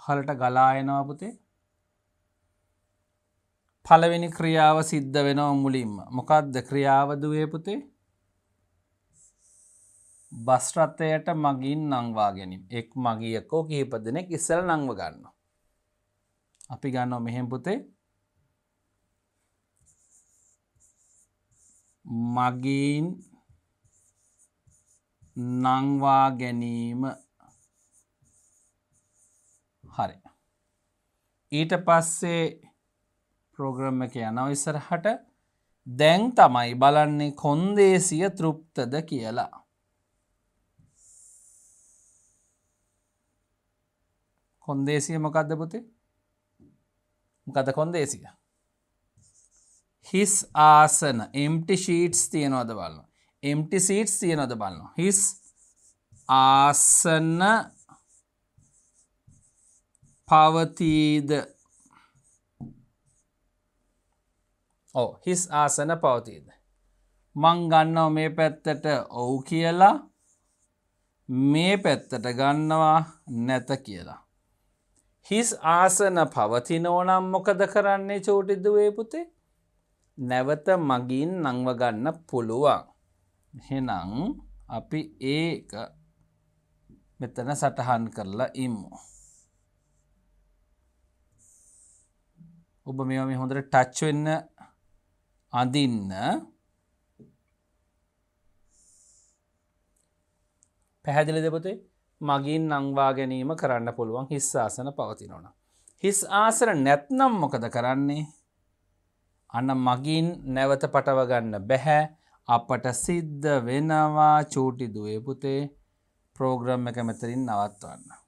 පහළට ගලා එනවා පුතේ. පළවෙනි ක්‍රියාව සිද්ධ වෙනවා මුලින්ම. මොකක්ද ක්‍රියාව දුවේ පුතේ? බස් රථයට මගින් නංවා ගැනීම. එක් මගියකෝ කිහිප දෙනෙක් ඉස්සෙල්ලා නංව ගන්නවා. අපි ගන්නවා මෙහෙම පුතේ. මගින් නංවා ගැනීම. හරි. ඊට පස්සේ ප්‍රෝග්‍රෑම් එක යනවා ඉස්සරහට. දැන් තමයි බලන්නේ කොන්දේසිය තෘප්තද කියලා. කොන්දේසිය මොකද්ද පුතේ? මොකද්ද කොන්දේසිය? හිස් ආසන empty sheets තියනවද බලන්න. empty seats තියනවද බලන්න. හිස් ආසන පවතීද? ඔව් හිස් ආසන පවතීද? මං ගන්නවා මේ පැත්තට ඔව් කියලා, මේ පැත්තට ගන්නවා නැත කියලා. හිස් ආසන පවතිනෝ නම් මොකද කරන්නේ චූටි දුවේ පුතේ? නැවත මගින් නංව ගන්න පුළුවන්. එහෙනම් අපි ඒක මෙතන සටහන් කරලා ඉමු. ඔබ මේවා මේ හොඳට ටච් වෙන්න අඳින්න. පැහැදිලිද පුතේ? මගින් නංවා ගැනීම කරන්න පුළුවන් හිස් ආසන පවතිනවා නම්. හිස් ආසන නැත්නම් මොකද කරන්නේ? අන්න මගින් නැවත පටව ගන්න බෑ. අපට සිද්ධ වෙනවා චූටි දුවේ පුතේ ප්‍රෝග්‍රෑම් එක මෙතනින් නවත්වන්න.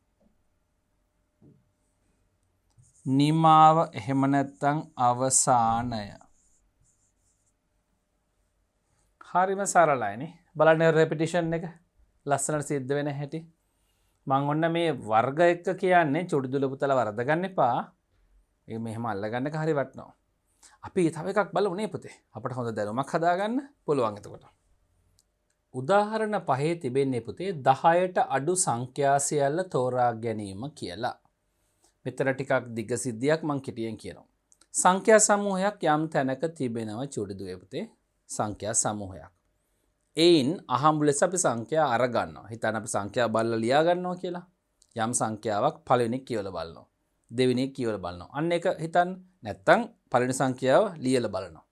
නිමාව එහෙම නැත්නම් අවසානය. හරිම සරලයිනේ. බලන්න රෙපිටිෂන් එක ලස්සනට සිද්ධ වෙන හැටි. මම ඔන්න මේ වර්ග එක කියන්නේ චුටි දුල පුතලා වරද ගන්න එපා. ඒක මෙහෙම අල්ලගන්න එක හරි වටනවා. අපි තව එකක් බලමු නේ පුතේ. අපිට හොඳ දැනුමක් හදාගන්න පුළුවන් එතකොට. උදාහරණ 5 තිබෙන්නේ පුතේ 10ට අඩු සංඛ්‍යා සියල්ල තෝරා ගැනීම කියලා. මෙතන ටිකක් දිග සිද්ධියක් මම කෙටියෙන් කියනවා. සංඛ්‍යා සමූහයක් යම් තැනක තිබෙනවා චුටි දුවේ පුතේ. සංඛ්‍යා සමූහයක්. එයින් අහම්බු ලෙස අපි සංඛ්‍යා අරගන්නවා. හිතන්න අපි සංඛ්‍යා බලලා ලියා ගන්නවා කියලා. යම් සංඛ්‍යාවක් පළවෙනි කියවලා බලනවා. දෙවෙනි කියවලා බලනවා. අන්න ඒක හිතන්න. නැත්තම් පළවෙනි සංඛ්‍යාව ලියලා බලනවා.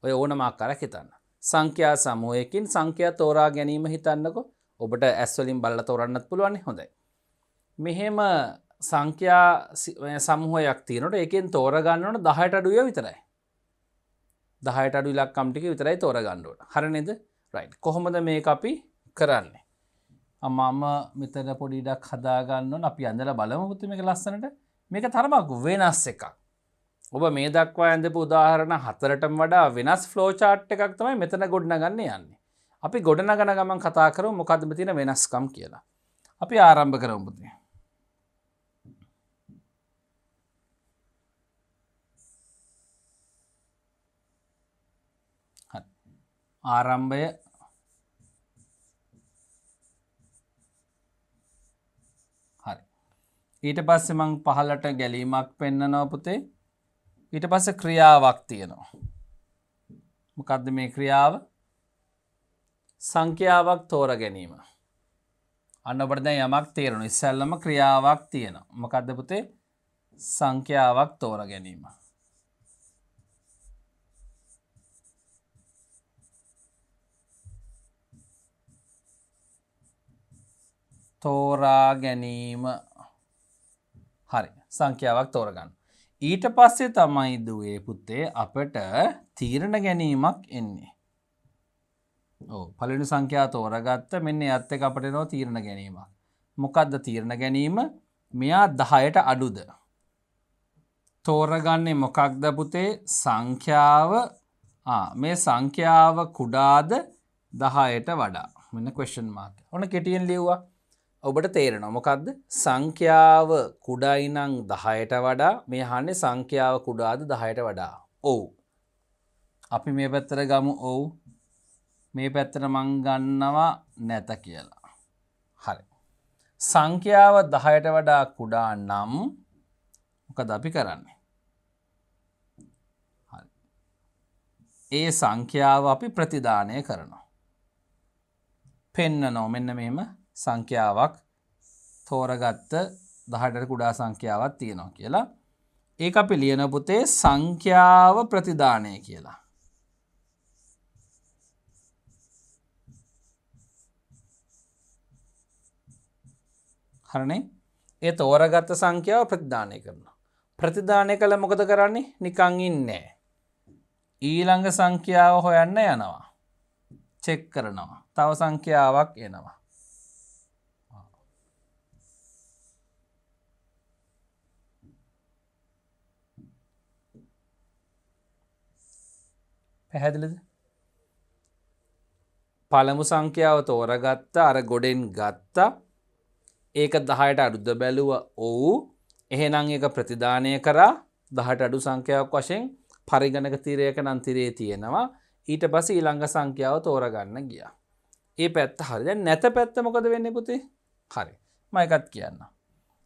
ඔය ඕනම ආකාරයක් හිතන්න. සංඛ්‍යා සමූහයකින් සංඛ්‍යා තෝරා ගැනීම හිතන්නකෝ. ඔබට ඇස් වලින් බලලා තෝරන්නත් පුළුවන් නේ. හොඳයි. මෙහෙම සංඛ්‍යා සමූහයක් තියෙනකොට ඒකෙන් තෝරගන්න ඕන 10ට අඩු ඒවා විතරයි. 10ට අඩු ඉලක්කම් ටික විතරයි තෝරගන්න ඕන. හරි නේද? රයිට්. කොහොමද මේක අපි කරන්නේ? මම මෙතන පොඩි ඉඩක් හදා ගන්න ඕන. අපි ඇඳලා බලමු පුතේ මේක ලස්සනට. මේක තරමක් වෙනස් එකක්. ඔබ මේ දක්වා ඇඳපු උදාහරණ 4ටම වඩා වෙනස් ෆ්ලෝ chart එකක් තමයි මෙතන ගොඩනගන්න යන්නේ. අපි ගොඩනගන ගමන් කතා කරමු මොකද්ද මේ තියෙන වෙනස්කම් කියලා. අපි ආරම්භ කරමු පුතේ. හරි. ආරම්භය හරි. ඊට පස්සේ මම පහලට ගැලීමක් පෙන්නනවා පුතේ. ඊට පස්සේ ක්‍රියාවක් තියෙනවා. මොකද්ද මේ ක්‍රියාව? සංඛ්‍යාවක් තෝරා ගැනීම. අන්න ඔබට දැන් යමක් තේරෙනවා. ඉස්සෙල්ලම ක්‍රියාවක් තියෙනවා. මොකද්ද පුතේ? සංඛ්‍යාවක් තෝරා ගැනීම. තෝරා ගැනීම. හරි. සංඛ්‍යාවක් තෝරගන්න. ඊට පස්සේ තමයි දුවේ පුතේ අපට තීරණ ගැනීමක් එන්නේ. ඔව් පළවෙනි සංඛ්‍යාව තෝරාගත්ත මෙන්න යත් එක අපිට එනවා තීරණ ගැනීමක්. මොකද්ද තීරණ ගැනීම? මෙයා 10ට අඩුද? තෝරගන්නේ මොකක්ද පුතේ? සංඛ්‍යාව මේ සංඛ්‍යාව කුඩාද 10ට වඩා? මෙන්න question mark. ඔන්න කෙටියෙන් ලියුවා. ඔබට තේරෙනවා මොකද්ද? සංඛ්‍යාව කුඩායි නම් 10ට වඩා. මේ අහන්නේ සංඛ්‍යාව කුඩාද 10ට වඩා? ඔව්. අපි මේ පැත්තට ගමු ඔව්. මේ පැත්තට මං ගන්නවා නැත කියලා. හරි. සංඛ්‍යාව 10ට වඩා කුඩා නම් මොකද අපි කරන්නේ? හරි. ඒ සංඛ්‍යාව අපි ප්‍රතිදානය කරනවා. පෙන්නනවා මෙන්න මෙහෙම සංඛ්‍යාවක් තෝරගත්ත 10ට කුඩා සංඛ්‍යාවක් තියෙනවා කියලා. ඒක අපි ලියන පුතේ සංඛ්‍යාව ප්‍රතිදානය කියලා. හරිනේ? ඒ තෝරගත්ත සංඛ්‍යාව ප්‍රතිදානය කරනවා. ප්‍රතිදානය කළා මොකද කරන්නේ? නිකන් ඉන්නේ. ඊළඟ සංඛ්‍යාව හොයන්න යනවා. චෙක් කරනවා. තව සංඛ්‍යාවක් එනවා. පැහැදිලිද? පළමු සංඛ්‍යාව තෝරගත්ත අර ගොඩෙන් ගත්තා. ඒක 10ට අඩුද බැලුවා. ඔව්. එහෙනම් ඒක ප්‍රතිදානය කරා 10ට අඩු සංඛ්‍යාවක් වශයෙන් පරිගණක තිරයක නම් තිරේ තියෙනවා. ඊට පස්සේ ඊළඟ සංඛ්‍යාව තෝරගන්න ගියා. ඒ පැත්ත හරි. දැන් නැත පැත්ත මොකද වෙන්නේ පුතේ? හරි. මම එකක් කියන්නම්.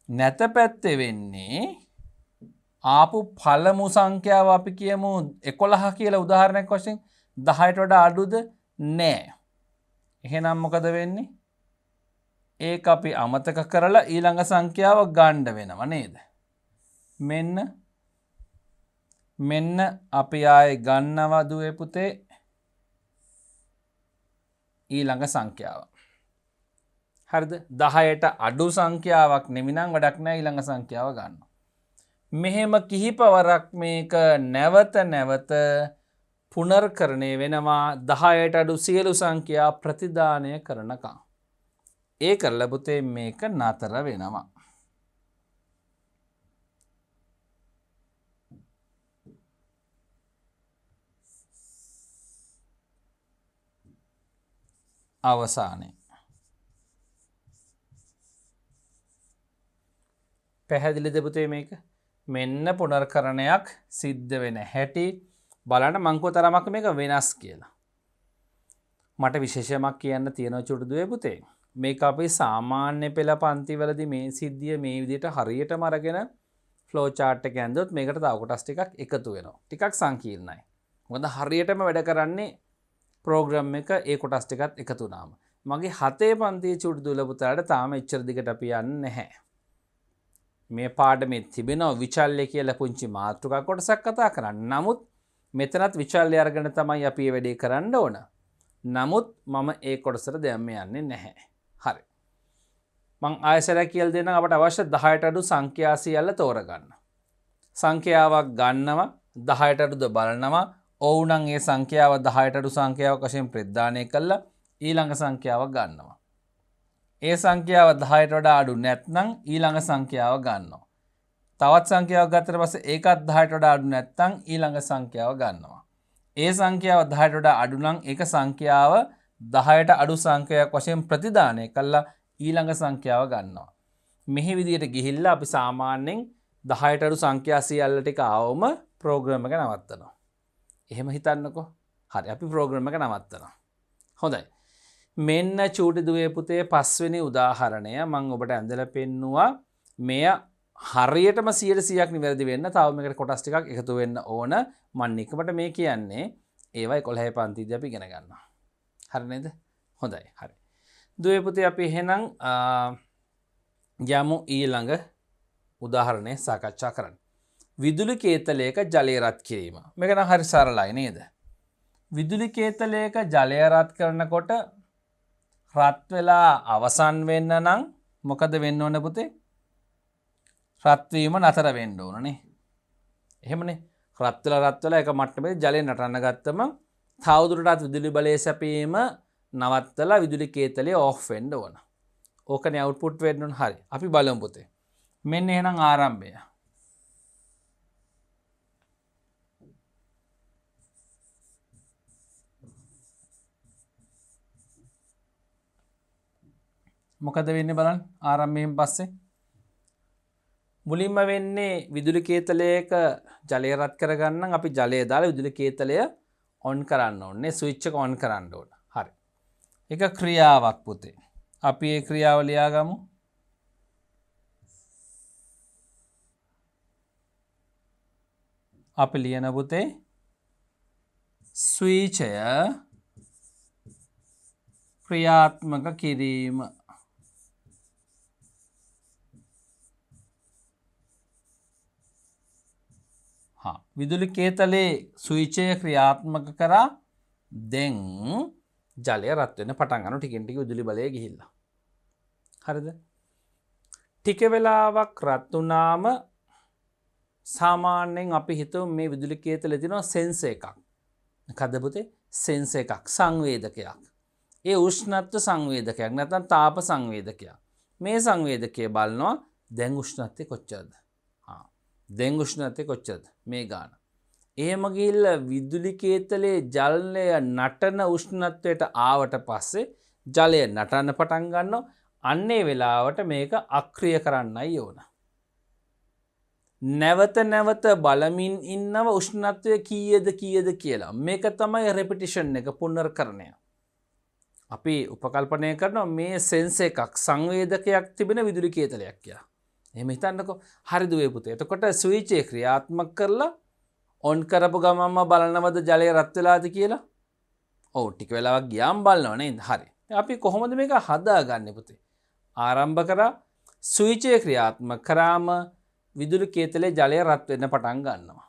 නැත පැත්තේ වෙන්නේ ආපු පළමු සංඛ්‍යාව අපි කියමු 11 කියලා උදාහරණයක් වශයෙන් 10ට වඩා අඩුද? නෑ. එහෙනම් මොකද වෙන්නේ? ඒක අපි අමතක කරලා ඊළඟ සංඛ්‍යාව ගන්න වෙනවා නේද? මෙන්න අපි ආයේ ගන්නවා දුවේ පුතේ ඊළඟ සංඛ්‍යාව. හරිද? 10ට අඩු සංඛ්‍යාවක් නෙමිනම් වැඩක් නෑ ඊළඟ සංඛ්‍යාව ගන්න. මෙහෙම කිහිපවරක් මේක නැවත නැවත පුනර්කරණය වෙනවා 10ට අඩු සියලු සංඛ්‍යා ප්‍රතිදානය කරනකම්. ඒ කරලා පුතේ මේක නතර වෙනවා. අවසානයේ පැහැදිලිද පුතේ මේක? මෙන්න පුනර්කරණයක් සිද්ධ වෙන හැටි බලන්න මං කෝ තරමක් මේක වෙනස් කියලා. මට විශේෂයක් කියන්න තියෙනවා චුටුදුවේ පුතේ. මේක අපි සාමාන්‍ය පෙළ පන්තිවලදී මේ සිද්ධිය මේ විදිහට හරියටම අරගෙන ෆ්ලෝ chart එක ඇඳුවොත් මේකට තව කොටස් ටිකක් එකතු වෙනවා. ටිකක් සංකීර්ණයි. මොකද හරියටම වැඩ කරන්නේ ප්‍රෝග්‍රෑම් එක ඒ කොටස් ටිකත් එකතු වුණාම. මගේ 7 පන්තියේ චූටි දුවල පුතාට තාම එච්චර දිගට අපි යන්නේ නැහැ. මේ පාඩමේ තිබෙනවා විචල්්‍ය කියලා පුංචි මාතෘකා කොටසක් කතා කරන්න. නමුත් මෙතනත් විචල්්‍ය අරගෙන තමයි අපි මේ වැඩේ කරන්න ඕන. නමුත් මම ඒ කොටසට දැම්ම යන්නේ නැහැ. හරි. මං ආයසරයක් කියලා දෙන්නම් අපට අවශ්‍ය 10ට අඩු සංඛ්‍යා සියල්ල තෝරගන්න. සංඛ්‍යාවක් ගන්නවා 10ට අඩුද බලනවා. ඔව් නම් ඒ සංඛ්‍යාව 10ට අඩු සංඛ්‍යාවක් වශයෙන් ප්‍රදානය කළා ඊළඟ සංඛ්‍යාවක් ගන්නවා. ඒ සංඛ්‍යාව 10ට වඩා අඩු නැත්නම් ඊළඟ සංඛ්‍යාව ගන්නවා. තවත් සංඛ්‍යාවක් ගත්තට පස්සේ ඒකත් 10ට වඩා අඩු නැත්නම් ඊළඟ සංඛ්‍යාව ගන්නවා. ඒ සංඛ්‍යාව 10ට වඩා අඩු නම් ඒක සංඛ්‍යාව 10ට අඩු සංඛ්‍යාවක් වශයෙන් ප්‍රතිදානය කළා ඊළඟ සංඛ්‍යාව ගන්නවා. මෙහි විදියට ගිහිල්ලා අපි සාමාන්‍යයෙන් 10ට අඩු සංඛ්‍යා සියල්ල ටික ආවම ප්‍රෝග්‍රෑම් එක නවත්තනවා. එහෙම හිතන්නකෝ. හරි අපි ප්‍රෝග්‍රෑම් එක නවත්තනවා. හොඳයි. මෙන්න චූටි දුවේ පුතේ 5 වෙනි උදාහරණය මම ඔබට ඇඳලා පෙන්නුවා. මෙය හරියටම 100%ක් නිවැරදි වෙන්න තව මේකට කොටස් ටිකක් එකතු වෙන්න ඕන. මම නිකමට මේ කියන්නේ ඒවා 11 පන්තිදී අපි ඉගෙන ගන්නවා. හරි නේද? හොඳයි. හරි. දුවේ පුතේ අපි එහෙනම් යමු ඊළඟ උදාහරණය සාකච්ඡා කරන්න. විදුලි කේතලයක ජලය රත් කිරීම. මේක නම් හරි සරලයි නේද? විදුලි කේතලයක ජලය රත් කරනකොට රත් වෙලා අවසන් වෙන්න නම් මොකද වෙන්න ඕන පුතේ? රත් වීම නතර වෙන්න ඕනනේ. එහෙමනේ. රත් වෙලා එක මට්ටමේ ජලය නටන්න ගත්තම තවදුරටත් විදුලි බලය සැපීම නවත්තලා විදුලි කේතලය ඕෆ් වෙන්න ඕන. ඕකනේ අවුට්පුට් වෙන්න ඕන. හරි. අපි බලමු පුතේ. මෙන්න එහෙනම් ආරම්භය. මොකද වෙන්නේ බලන්න ආරම්භයෙන් පස්සේ මුලින්ම වෙන්නේ විදුලි කේතලයක ජලය රත් කරගන්න අපි ජලය දාලා විදුලි කේතලය ඔන් කරන්න ඕනේ ස්විච් එක ඔන් කරන්න ඕන. හරි. ඒක ක්‍රියාවක් පුතේ. අපි ඒ ක්‍රියාව ලියා ගමු. අපි ලියන පුතේ ස්විචය ක්‍රියාත්මක කිරීම. විදුලි කේතලේ ස්විචය ක්‍රියාත්මක කරා දැන් ජලය රත් වෙන්න පටන් ගන්නවා ටිකෙන් ටික විදුලි බලය ගිහිල්ලා. හරිද? ටික වෙලාවක් රත් වුණාම සාමාන්‍යයෙන් අපි හිතුව මේ විදුලි කේතලේ තියෙනවා සෙන්සර් එකක්. මොකද්ද පුතේ? සෙන්සර් එකක් සංවේදකයක්. ඒ උෂ්ණත්ව සංවේදකයක් නැත්නම් තාප සංවේදකයක්. මේ සංවේදකය බලනවා දැන් උෂ්ණත්වය කොච්චරද? දැන් උෂ්ණත්වය කොච්චරද? මේ ගාන. එහෙම ගිහිල්ලා විදුලි කේතලේ ජලය නටන උෂ්ණත්වයට ආවට පස්සේ ජලය නටන්න පටන් ගන්නවා. අන්නේ වෙලාවට මේක අක්‍රිය කරන්නයි ඕන. නැවත නැවත බලමින් ඉන්නව උෂ්ණත්වය කීයද කියලා. මේක තමයි රෙපිටිෂන් එක පුනර්කරණය. අපි උපකල්පනය කරනවා මේ සෙන්සර් එකක් සංවේදකයක් තිබෙන විදුලි කේතලයක් කියලා. එහෙම හිතන්නකෝ. හරි දුවේ පුතේ. එතකොට ස්විච් එක ක්‍රියාත්මක කරලා ඔන් කරපු ගමන්ම බලනවද ජලය රත් වෙලාද කියලා? ඔව් ටික වෙලාවක් ගියාම බලනවා නේද? හරි. අපි කොහොමද මේක හදාගන්නේ පුතේ? ආරම්භ කරා ස්විච් එක ක්‍රියාත්මක කරාම විදුලි කේතලේ ජලය රත් වෙන්න පටන් ගන්නවා.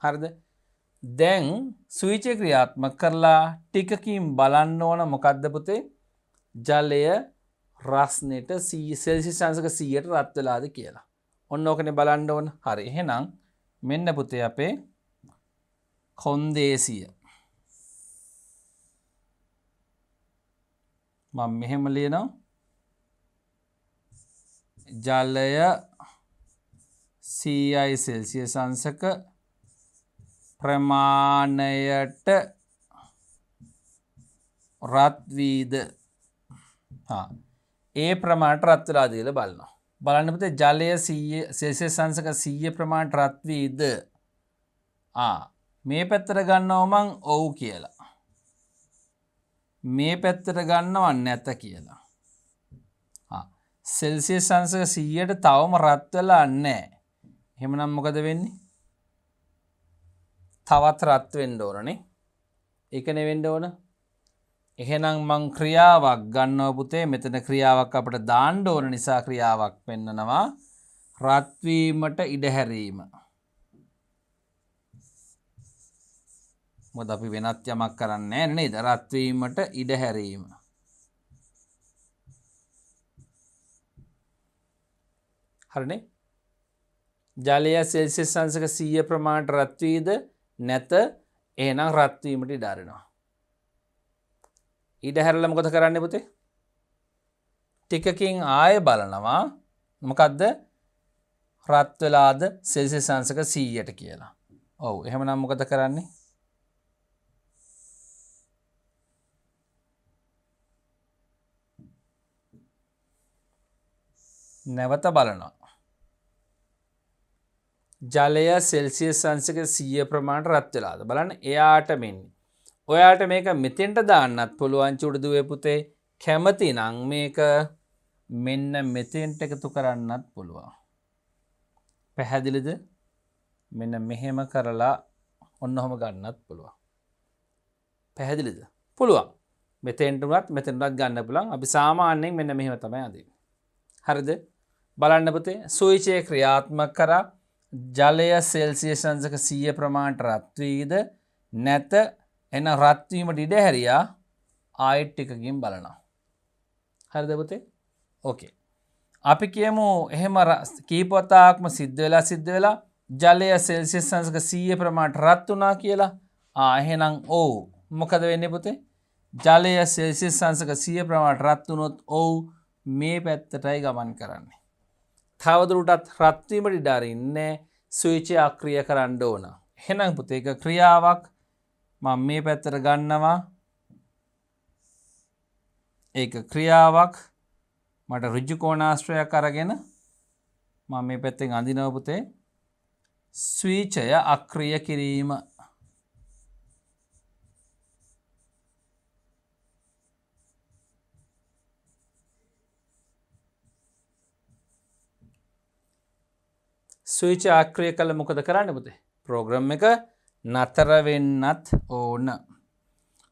හරිද? දැන් ස්විච් එක ක්‍රියාත්මක කරලා ටිකකින් බලන්න ඕන මොකද්ද පුතේ? ජලය රස්නෙට සෙල්සියස් අංශක 100ට රත් වෙලාද කියලා. ඔන්න ඕකනේ බලන්න ඕන. හරි. එහෙනම් මෙන්න පුතේ අපේ කොන්දේසිය. මම මෙහෙම ලියනවා. ජලය 100යි සෙල්සියස් අංශක ප්‍රමාණයට රත් වීද ඒ ප්‍රමාණයට රත් වෙලාද කියලා බලනවා. බලන්න පුතේ ජලය 100 සෙල්සියස් අංශක 100 ප්‍රමාණයට රත් වීද මේ පැත්තට ගන්නවා මං ඔව් කියලා. මේ පැත්තට ගන්නව නැත කියලා. සෙල්සියස් අංශක 100ට තවම රත් වෙලා නැහැ. එහෙමනම් මොකද වෙන්නේ? තවත් රත් වෙන්න ඕනනේ. ඒකනේ වෙන්න ඕන. එහෙනම් මං ක්‍රියාවක් ගන්නවා පුතේ. මෙතන ක්‍රියාවක් අපිට දාන්න ඕන නිසා ක්‍රියාවක් පෙන්නනවා. රත් වීමට ඉඩ හැරීම. මොකද අපි වෙනත් යමක් කරන්නේ නැහැ නේද? රත් වීමට ඉඩ හැරීම. හරිනේ? ජලය සෙල්සියස් අංශක 100 ප්‍රමාණයට රත් වීද නැත. එහෙනම් රත් වීමට ඉඩ හරිනවා. ඉඩ හැරලා මොකද කරන්නේ පුතේ? ටිකකින් ආයෙ බලනවා මොකද්ද? රත් වෙලාද සෙල්සියස් අංශක 100ට කියලා. ඔව් එහෙමනම් මොකද කරන්නේ? නැවත බලනවා. ජලය සෙල්සියස් අංශක 100 ප්‍රමාණයට රත් වෙලාද බලන්න. එයාට මෙන්නේ. ඔයාට මේක මෙතෙන්ට දාන්නත් පුළුවන් චුඩුදුවේ පුතේ. කැමති නම් මේක මෙන්න මෙතෙන්ට එකතු කරන්නත් පුළුවන්. පැහැදිලිද? මෙන්න මෙහෙම කරලා ඔන්න ඔහම ගන්නත් පුළුවන්. පැහැදිලිද? පුළුවන්. මෙතෙන්ට උනත් මෙතෙන්ටත් ගන්න පුළුවන්. අපි සාමාන්‍යයෙන් මෙන්න මෙහෙම තමයි අදින්නේ. හරිද? බලන්න පුතේ. සුවිචය ක්‍රියාත්මක කරා ජලය සෙල්සියස් අංශක 100 ප්‍රමාණයට රත් වීද නැත. එන රත් වීමට ඉඩ හැරියා. ආයෙත් ටිකකින් බලනවා. හරිද පුතේ? ඕකේ. අපි කියමු එහෙම කීප වතාවක්ම සිද්ධ වෙලා ජලය සෙල්සියස් අංශක 100 ප්‍රමාණයට රත් වුණා කියලා. එහෙනම් ඔව්. මොකද වෙන්නේ පුතේ? ජලය සෙල්සියස් අංශක 100 ප්‍රමාණයට රත් වුණොත් ඔව් මේ පැත්තටයි ගමන් කරන්නේ. තවදුරටත් රත් වීමට ඉඩ අරින්නේ ස්විචය අක්‍රිය කරන්න ඕන. එහෙනම් පුතේ ඒක ක්‍රියාවක් මම මේ පැත්තට ගන්නවා. ඒක ක්‍රියාවක් මට ඍජු කෝණාශ්‍රයක් අරගෙන මම මේ පැත්තෙන් අඳිනවා පුතේ. ස්විචය අක්‍රිය කිරීම. ස්විච් ආක්‍රිය කළ මොකද කරන්න පුතේ? ප්‍රෝග්‍රම් එක නතර වෙන්නත් ඕන.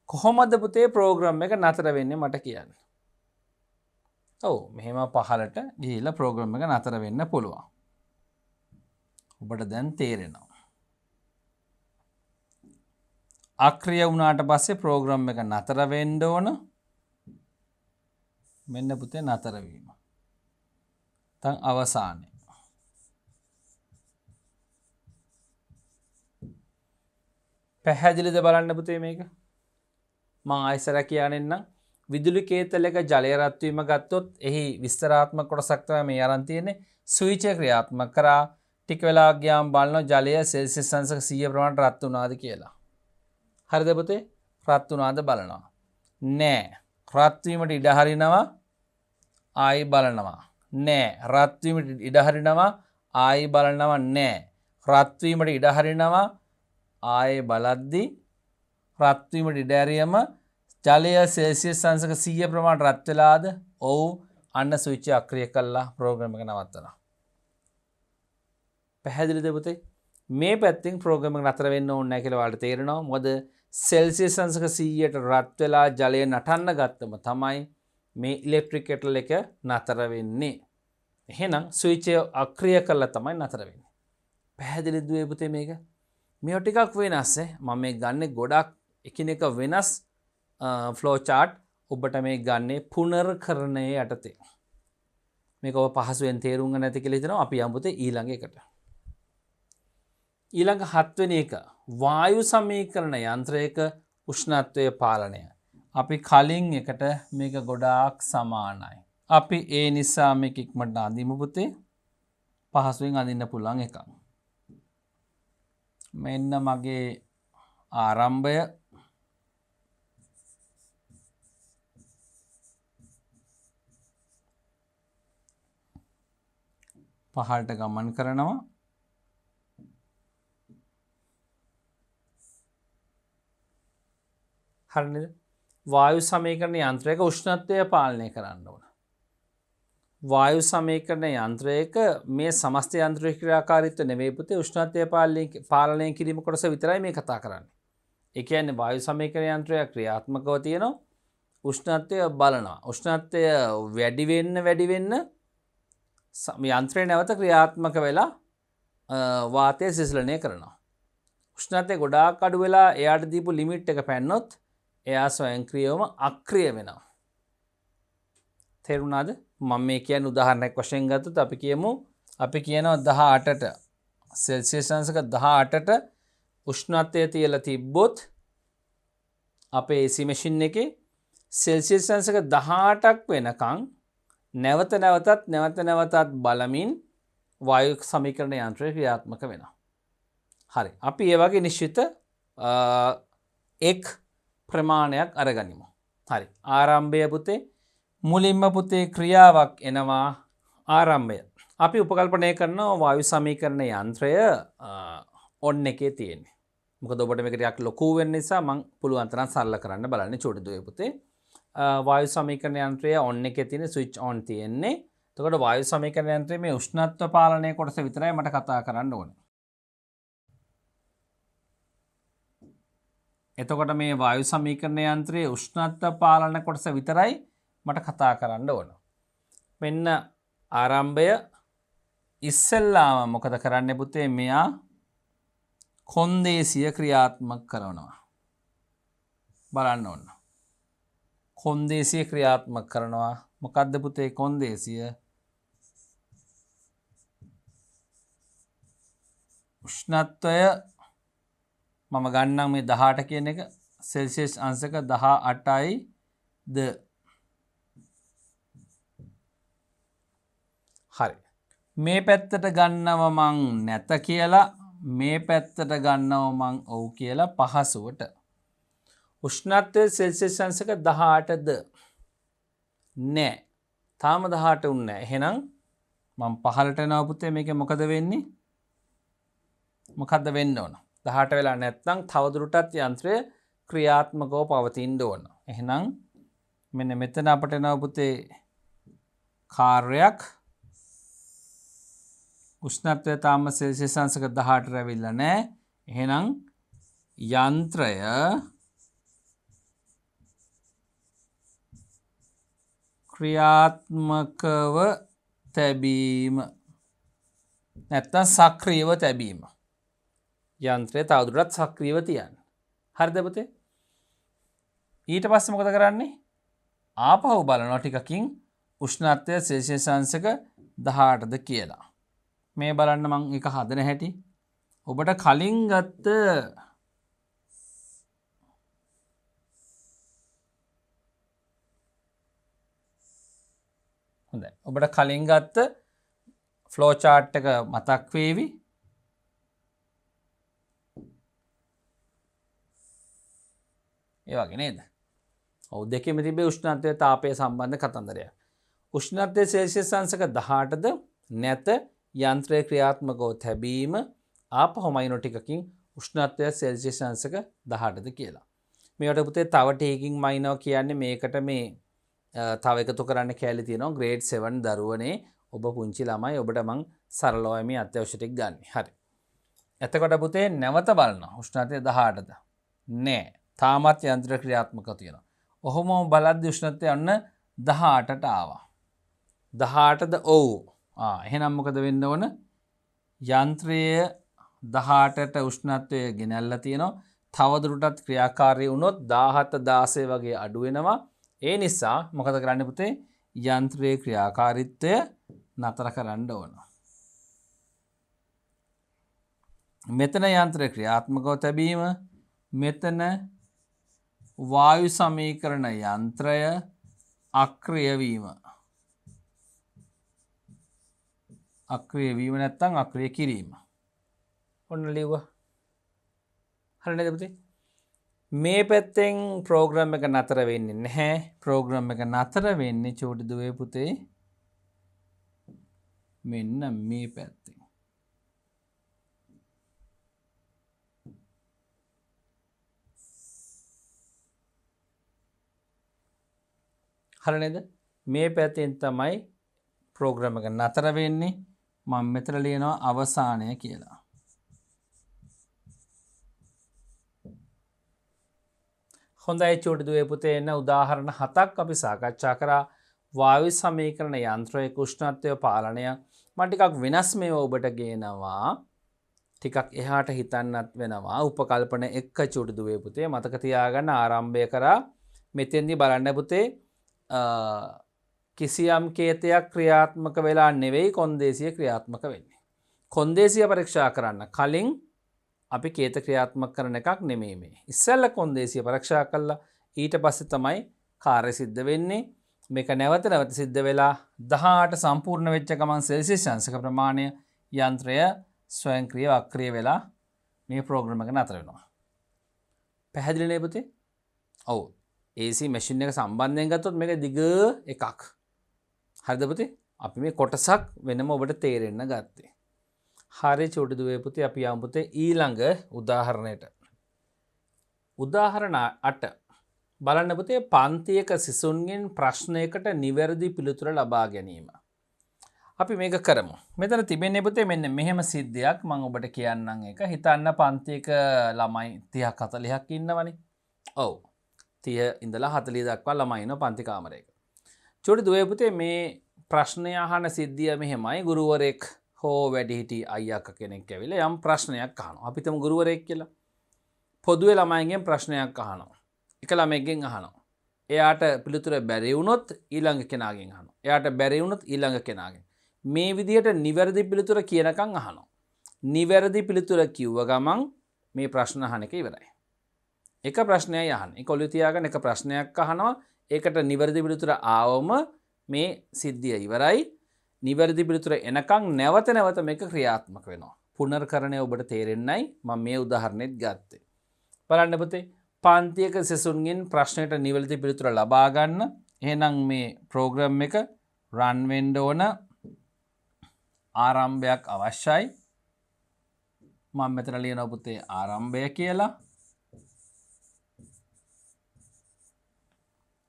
කොහොමද පුතේ ප්‍රෝග්‍රම් එක නතර වෙන්නේ මට කියන්න. ඔව් මෙහෙම පහලට ගිහිල්ලා ප්‍රෝග්‍රම් එක නතර වෙන්න පුළුවන්. ඔබට දැන් තේරෙනවා. අක්‍රිය වුණාට පස්සේ ප්‍රෝග්‍රම් එක නතර වෙන්න ඕන. මෙන්න පුතේ නතර වීම. දැන් අවසානයේ පැහැදිලිද බලන්න පුතේ මේක? මම ආයෙසර කියන්නම්. විදුලි කේතලයක ජලය රත් වීම ගත්තොත් එහි විස්තරාත්මක කොටසක් තමයි මේ අරන් තියෙන්නේ. ස්විචය ක්‍රියාත්මක කරා ටික වෙලාවක් ගියාම බලනවා ජලය සෙල්සියස් අංශක 100 ප්‍රමාණයට රත් වුණාද කියලා. හරිද පුතේ? රත් වුණාද බලනවා. නෑ. රත් වීමට ඉඩ හරිනවා. ආයි බලනවා. නෑ. රත් වීමට ඉඩ හරිනවා. ආයි බලනවා. නෑ. රත් වීමට ඉඩ හරිනවා. ආයේ බලද්දි රත් වීමට ඉඩ ඇරියම ජලය සෙල්සියස් අංශක 100 ප්‍රමාණයට රත් වෙලාද? ඔව්. අන්න ස්විච් එක අක්‍රිය කළා ප්‍රෝග්‍රෑම් එක නවත්තනවා. පැහැදිලිද පුතේ? මේ පැත්තෙන් ප්‍රෝග්‍රෑම් එක නතර වෙන්න ඕනේ නැහැ කියලා ඔයාලට තේරෙනවා. මොකද සෙල්සියස් අංශක 100ට රත් වෙලා ජලය නටන්න ගත්තම තමයි මේ ඉලෙක්ට්‍රික් කෙටල් එක නතර වෙන්නේ. එහෙනම් ස්විච් එක අක්‍රිය කළා තමයි නතර වෙන්නේ. පැහැදිලිද පුතේ මේක? මේ ටිකක් වෙනස් මම මේ ගන්නේ ගොඩක් එකිනෙක වෙනස් ෆ්ලෝ චාට් ඔබට මේ ගන්නේ පුනර්කරණය යටතේ. මේක ඔබ පහසුවෙන් තේරුම් ගන්න නැති කියලා හිතනවා. අපි යමු පුතේ ඊළඟ එකට. ඊළඟ 7 වෙනි එක වායු සමීකරණ යන්ත්‍රයක උෂ්ණත්වය පාලනය. අපි කලින් එකට මේක ගොඩාක් සමානයි. අපි ඒ නිසා මේක ඉක්මනට අඳිමු පුතේ. පහසුවෙන් අඳින්න පුළුවන් එකක්. මෙන්න මගේ ආරම්භය. පහළට ගමන් කරනවා. හරිනේද? වායු සමීකරණ යන්ත්‍රයක උෂ්ණත්වය පාලනය කරන්න ඕන. වායු සමීකරණ යන්ත්‍රයක මේ සමස්ත යන්ත්‍රික ක්‍රියාකාරීත්වය නෙවෙයි පුතේ උෂ්ණත්වය පාලනය කිරීම කොටස විතරයි මේ කතා කරන්නේ. ඒ කියන්නේ වායු සමීකරණ යන්ත්‍රය ක්‍රියාත්මකව තියෙනවා. උෂ්ණත්වය බලනවා. උෂ්ණත්වය වැඩි වෙන්න යන්ත්‍රය නැවත ක්‍රියාත්මක වෙලා වාතය සිසලනය කරනවා. උෂ්ණත්වය ගොඩාක් අඩු වෙලා එයාට දීපු ලිමිට් එක පැන්නොත් එයා ස්වයංක්‍රීයවම අක්‍රිය වෙනවා. තේරුණාද? මම මේ කියන්නේ උදාහරණයක් වශයෙන් ගත්තොත් අපි කියනවා 18ට සෙල්සියස් අංශක 18ට උෂ්ණත්වය තියලා තිබ්බොත් අපේ AC මැෂින් එකේ සෙල්සියස් අංශක 18ක් වෙනකන් නැවතත් බලමින් වායු සමීකරණ යන්ත්‍රය ක්‍රියාත්මක වෙනවා. හරි. අපි ඒ වගේ නිශ්චිත එක් ප්‍රමාණයක් අරගනිමු. හරි. ආරම්භය පුතේ මුලින්ම පුතේ ක්‍රියාවක් එනවා ආරම්භය. අපි උපකල්පනය කරනවා වායු සමීකරණ යන්ත්‍රය ඔන් එකේ තියෙන්නේ. මොකද ඔබට මේක ටිකක් ලොකු වෙන නිසා මම පුළුවන් තරම් සරල කරන්න බලන්නේ චූටි දුවේ පුතේ. වායු සමීකරණ යන්ත්‍රය ඔන් එකේ තියෙන ස්විච් ඔන් තියෙන්නේ. එතකොට වායු සමීකරණ යන්ත්‍රයේ මේ උෂ්ණත්ව පාලනය කොටස විතරයි මට කතා කරන්න ඕනේ. එතකොට මේ වායු සමීකරණ යන්ත්‍රයේ උෂ්ණත්ව පාලන කොටස විතරයි මට කතා කරන්න ඕන. මෙන්න ආරම්භය ඉස්සෙල්ලාම මොකද කරන්න පුතේ මෙයා කොන්දේසිය ක්‍රියාත්මක කරනවා. බලන්න ඕන. කොන්දේසිය ක්‍රියාත්මක කරනවා. මොකද්ද පුතේ කොන්දේසිය? උෂ්ණත්වය මම ගන්නම් මේ 18 කියන එක සෙල්සියස් අංශක 18යිද. හරි. මේ පැත්තට ගන්නව මං නැත කියලා මේ පැත්තට ගන්නව මං ඔව් කියලා පහසුවට. උෂ්ණත්වය සෙල්සියස් අංශක 18ද? නෑ. තාම 18 උන්නේ නෑ. එහෙනම් මම පහලට එනවා පුතේ. මේකේ මොකද වෙන්නේ? මොකද්ද වෙන්න ඕන? 18 වෙලා නැත්නම් තවදුරටත් යන්ත්‍රය ක්‍රියාත්මකව පවතින්න ඕන. එහෙනම් මෙන්න මෙතන අපිට එනවා පුතේ කාර්යයක්. උෂ්ණත්වය තාම සෙල්සියස් අංශක 18ට ඇවිල්ලා නැහැ. එහෙනම් යන්ත්‍රය ක්‍රියාත්මකව තැබීම නැත්නම් සක්‍රියව තැබීම. යන්ත්‍රය තවදුරටත් සක්‍රියව තියන්න. හරිද පුතේ? ඊට පස්සේ මොකද කරන්නේ? ආපහු බලනවා ටිකකින් උෂ්ණත්වය සෙල්සියස් අංශක 18ද කියලා. මේ බලන්න මං එක හදන හැටි. ඔබට කලින් ගත්ත හොඳයි. ඔබට කලින් ගත්ත ෆ්ලෝ chart එක මතක් වේවි. ඒ වගේ නේද? ඔව් දෙකෙම තිබේ උෂ්ණත්වය තාපය සම්බන්ධ කතන්දරයක්. උෂ්ණත්වය සෙල්සියස් අංශක 18ද නැත යන්ත්‍රය ක්‍රියාත්මකව තැබීම ආපහු මයිනෝ ටිකකින් උෂ්ණත්වය සෙල්සියස් අංශක 18ද කියලා. මේවට පුතේ තව ටිකකින් මයිනෝ කියන්නේ මේකට මේ තව එකතු කරන්න කැලේ තියෙනවා ග්‍රේඩ් 7 දරුවනේ ඔබ පුංචි ළමයි ඔබට මං සරලවයි මේ අත්‍යවශ්‍ය ටික ගන්න. හරි. එතකොට පුතේ නැවත බලනවා උෂ්ණත්වය 18ද? නෑ. තාමත් යන්ත්‍ර ක්‍රියාත්මකව තියෙනවා. ඔහොම බලද්දී උෂ්ණත්වය අන්න 18ට ආවා. 18ද? ඔව්. එහෙනම් මොකද වෙන්න ඕන? යන්ත්‍රයේ 18ට උෂ්ණත්වය ගෙනල්ලා තියෙනවා. තවදුරටත් ක්‍රියාකාරී වුණොත් 17 16 වගේ අඩු වෙනවා. ඒ නිසා මොකද කරන්න පුතේ? යන්ත්‍රයේ ක්‍රියාකාරීත්වය නතර කරන්න ඕන. මෙතන යන්ත්‍රය ක්‍රියාත්මකව තැබීම, මෙතන වායු සමීකරණ යන්ත්‍රය අක්‍රිය වීම. අක්‍රිය වීම නැත්නම් අක්‍රිය කිරීම. ඔන්න ලියුවා. හරි නේද පුතේ? මේ පැත්තෙන් ප්‍රෝග්‍රෑම් එක නතර වෙන්නේ නැහැ. ප්‍රෝග්‍රෑම් එක නතර වෙන්නේ චූටි දුවේ පුතේ මෙන්න මේ පැත්තෙන්. හරි නේද? මේ පැත්තෙන් තමයි ප්‍රෝග්‍රෑම් එක නතර වෙන්නේ. මම මෙතන ලියනවා අවසානය කියලා. හොඳයි චූටි දුවේ පුතේ එන්න උදාහරණ 7ක් අපි සාකච්ඡා කරා වායු සමීකරණ යන්ත්‍රයේ උෂ්ණත්වය පාලනය මම ටිකක් වෙනස් මේවා ඔබට ගේනවා ටිකක් එහාට හිතන්නත් වෙනවා උපකල්පන එක්ක චූටි දුවේ පුතේ මතක තියාගන්න ආරම්භය කරා මෙතෙන්දී බලන්න පුතේ කිසියම් කේතයක් ක්‍රියාත්මක වෙලා නෙවෙයි කොන්දේසිය ක්‍රියාත්මක වෙන්නේ කොන්දේසිය පරීක්ෂා කරන්න කලින් අපි කේත ක්‍රියාත්මක කරන එකක් නෙමෙයි මේ. ඉස්සෙල්ලා කොන්දේසිය පරීක්ෂා කළා ඊට පස්සේ තමයි කාර්ය සිද්ධ වෙන්නේ. මේක නැවත නැවත සිද්ධ වෙලා 18 සම්පූර්ණ වෙච්ච ගමන් සෙල්සියස් අංශක ප්‍රමාණය යන්ත්‍රය ස්වයංක්‍රීය අක්‍රිය වෙලා මේ ප්‍රෝග්‍රෑම් එක නතර වෙනවා. පැහැදිලි නේ පුතේ? ඔව්. AC මැෂින් එක සම්බන්ධයෙන් ගත්තොත් මේක දිග එකක්. හරිද පුතේ? අපි මේ කොටසක් වෙනම ඔබට තේරෙන්න ගත්තේ. හරි චූටි දුවේ පුතේ අපි යමු පුතේ ඊළඟ උදාහරණයට. උදාහරණ 8 බලන්න පුතේ පන්තියක සිසුන්ගෙන් ප්‍රශ්නයකට නිවැරදි පිළිතුර ලබා ගැනීම. අපි මේක කරමු. මෙතන තිබෙන්නේ පුතේ මෙන්න මෙහෙම සිද්ධියක් මම ඔබට කියන්නම් එක. හිතන්න පන්තියක ළමයි 30ක් 40ක් ඉන්නවනේ. ඔව්. 30 ඉඳලා 40 දක්වා ළමයි ඉන්න පන්ති කාමරයක. චූටි දුවේ පුතේ මේ ප්‍රශ්නය අහන සිද්ධිය මෙහෙමයි ගුරුවරයෙක් හෝ වැඩිහිටි අයියා කෙනෙක් ඇවිල්ලා යම් ප්‍රශ්නයක් අහනවා. අපි හිතමු ගුරුවරයෙක් කියලා. පොදුවේ ළමයින්ගෙන් ප්‍රශ්නයක් අහනවා. එක ළමයෙක්ගෙන් අහනවා. එයාට පිළිතුර බැරි වුණොත් ඊළඟ කෙනාගෙන් අහනවා. එයාට බැරි වුණොත් ඊළඟ කෙනාගෙන්. මේ විදිහට නිවැරදි පිළිතුර කියනකම් අහනවා. නිවැරදි පිළිතුර කිව්ව ගමන් මේ ප්‍රශ්න අහන එක ඉවරයි. එක ප්‍රශ්නයයි අහන්නේ. ඒක ඔළුවේ තියාගෙන එක ප්‍රශ්නයක් අහනවා. ඒකට නිවැරදි පිළිතුර ආවම මේ සිද්ධිය ඉවරයි. නිවැරදි පිළිතුර එනකම් නැවත නැවත මේක ක්‍රියාත්මක වෙනවා. පුනර්කරණය ඔබට තේරෙන්නයි මම මේ උදාහරණෙත් ගත්තේ. බලන්න පුතේ පන්තියක සිසුන්ගෙන් ප්‍රශ්නයට නිවැරදි පිළිතුර ලබා ගන්න. එහෙනම් මේ ප්‍රෝග්‍රෑම් එක රන් වෙන්න ඕන ආරම්භයක් අවශ්‍යයි. මම මෙතන ලියනවා පුතේ ආරම්භය කියලා.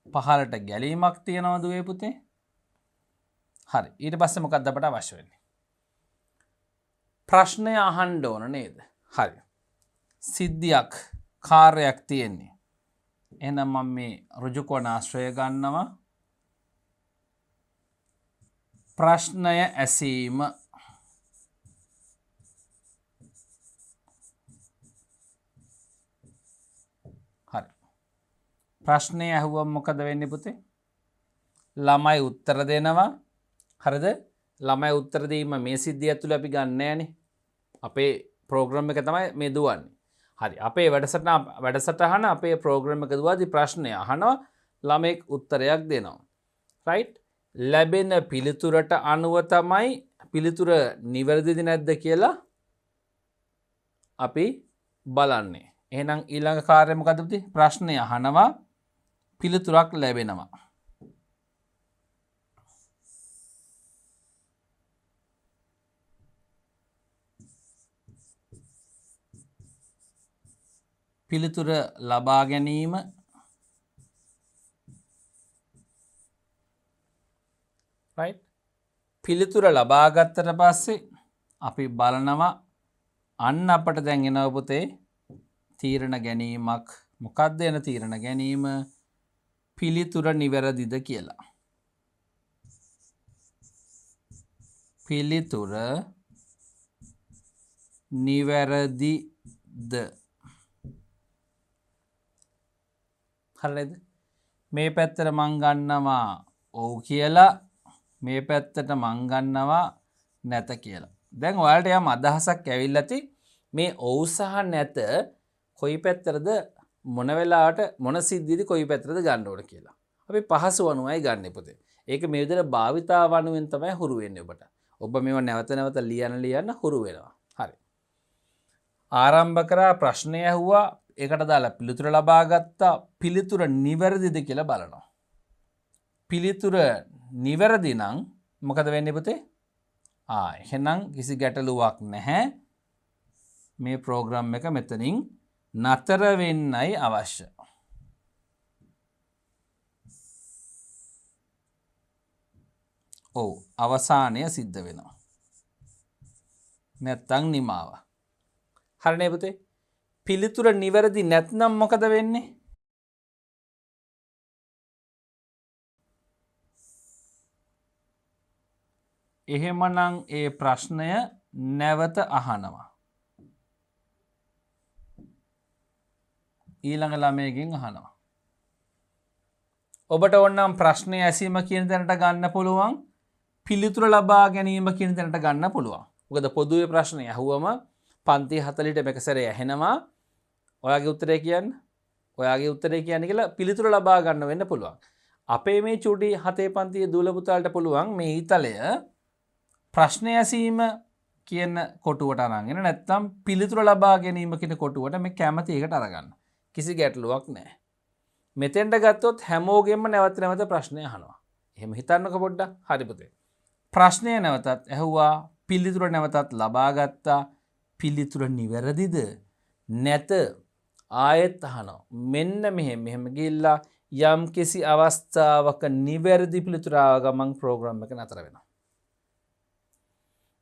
පහළට ගැලීමක් තියනවා දුවේ පුතේ. හරි ඊට පස්සේ මොකක්ද අපට අවශ්‍ය වෙන්නේ? ප්‍රශ්නය අහන්න ඕන නේද? හරි. සිද්ධියක් කාර්යයක් තියෙන්නේ. එහෙනම් මම මේ ඍජු කෝණ ආශ්‍රය ගන්නවා. ප්‍රශ්නය ඇසීම. හරි. ප්‍රශ්නය අහුවම මොකද වෙන්නේ පුතේ? ළමයි උත්තර දෙනවා. හරිද? ළමයි උත්තර දීම මේ සිද්ධිය ඇතුළේ අපි ගන්න නෑනේ. අපේ ප්‍රෝග්‍රෑම් එක තමයි මේ දුවන්නේ. හරි. අපේ වැඩසටහන අපේ ප්‍රෝග්‍රෑම් එක දුවද්දී ප්‍රශ්නය අහනවා ළමෙක් උත්තරයක් දෙනවා. රයිට්? ලැබෙන පිළිතුරට අනුව තමයි පිළිතුර නිවැරදිද නැද්ද කියලා අපි බලන්නේ. එහෙනම් ඊළඟ කාර්යය මොකද්ද පුතේ? ප්‍රශ්නය අහනවා පිළිතුරක් ලැබෙනවා. පිළිතුර ලබා ගැනීම රයිට් පිළිතුර ලබා ගත්තට පස්සේ අපි බලනවා අන්න අපට දැන් එනවා පුතේ තීරණ ගැනීමක්. මොකක්ද එන තීරණ ගැනීම? පිළිතුර නිවැරදිද කියලා. පිළිතුර නිවැරදිද? හරිද? මේ පැත්තට මං ගන්නවා ඔව් කියලා, මේ පැත්තට මං ගන්නවා නැත කියලා. දැන් ඔයාලට යම් අදහසක් ඇවිල්ලා ඇති මේ ඔව් සහ නැත කොයි පැත්තටද මොන වෙලාවට මොන සිද්ධියද කොයි පැත්තටද ගන්න ඕන කියලා. අපි පහසු අනුවයි ගන්න පුතේ. ඒක මේ විදිහට භාවිතාව අනුවෙන් තමයි හුරු වෙන්නේ ඔබට. ඔබ මේව නැවත නැවත ලියන්න හුරු වෙනවා. හරි. ආරම්භ කරා ප්‍රශ්නය ඇහුවා ඒකට දාලා පිළිතුර ලබා ගත්තා. පිළිතුර නිවැරදිද කියලා බලනවා. පිළිතුර නිවැරදි නම් මොකද වෙන්නේ පුතේ? එහෙනම් කිසි ගැටලුවක් නැහැ. මේ ප්‍රෝග්‍රෑම් එක මෙතනින් නතර වෙන්නයි අවශ්‍ය. ඔව් අවසානය සිද්ධ වෙනවා. නැත්තම් නිමාව. හරිනේ පුතේ? පිළිතුර නිවැරදි නැත්නම් මොකද වෙන්නේ? එහෙමනම් ඒ ප්‍රශ්නය නැවත අහනවා. ඊළඟ ළමයකින් අහනවා. ඔබට ඕනනම් ප්‍රශ්නය ඇසීම කියන තැනට ගන්න පුළුවන්, පිළිතුර ලබා ගැනීම කියන තැනට ගන්න පුළුවන්. මොකද පොදුවේ ප්‍රශ්නය අහුවම පන්ති 40ට මේක සැරේ ඇහෙනවා. ඔයාගේ උත්තරය කියන්න. ඔයාගේ උත්තරය කියන්නේ කියලා පිළිතුර ලබා ගන්න වෙන්න පුළුවන්. අපේ මේ චුටි 7 පන්තියේ දූල පුතාලට පුළුවන් මේ ඊතලය ප්‍රශ්නය ඇසීම කියන කොටුවට අරගෙන නැත්නම් පිළිතුර ලබා ගැනීම කියන කොටුවට මේ කැමති එකට අරගන්න. කිසි ගැටලුවක් නැහැ. මෙතෙන්ට ගත්තොත් හැමෝගෙම නැවත නැවත ප්‍රශ්නය අහනවා. එහෙම හිතන්නකො පොඩ්ඩක්. හරි පුතේ. ප්‍රශ්නය නැවතත් ඇහුවා, පිළිතුර නැවතත් ලබා ගත්තා. පිළිතුර නිවැරදිද නැත ආයෙත් අහනවා. මෙන්න මෙහෙම ගිහිල්ලා යම් කිසි අවස්ථාවක නිවැරදි පිළිතුර ආව ගමන් ප්‍රෝග්‍රෑම් එක නතර වෙනවා.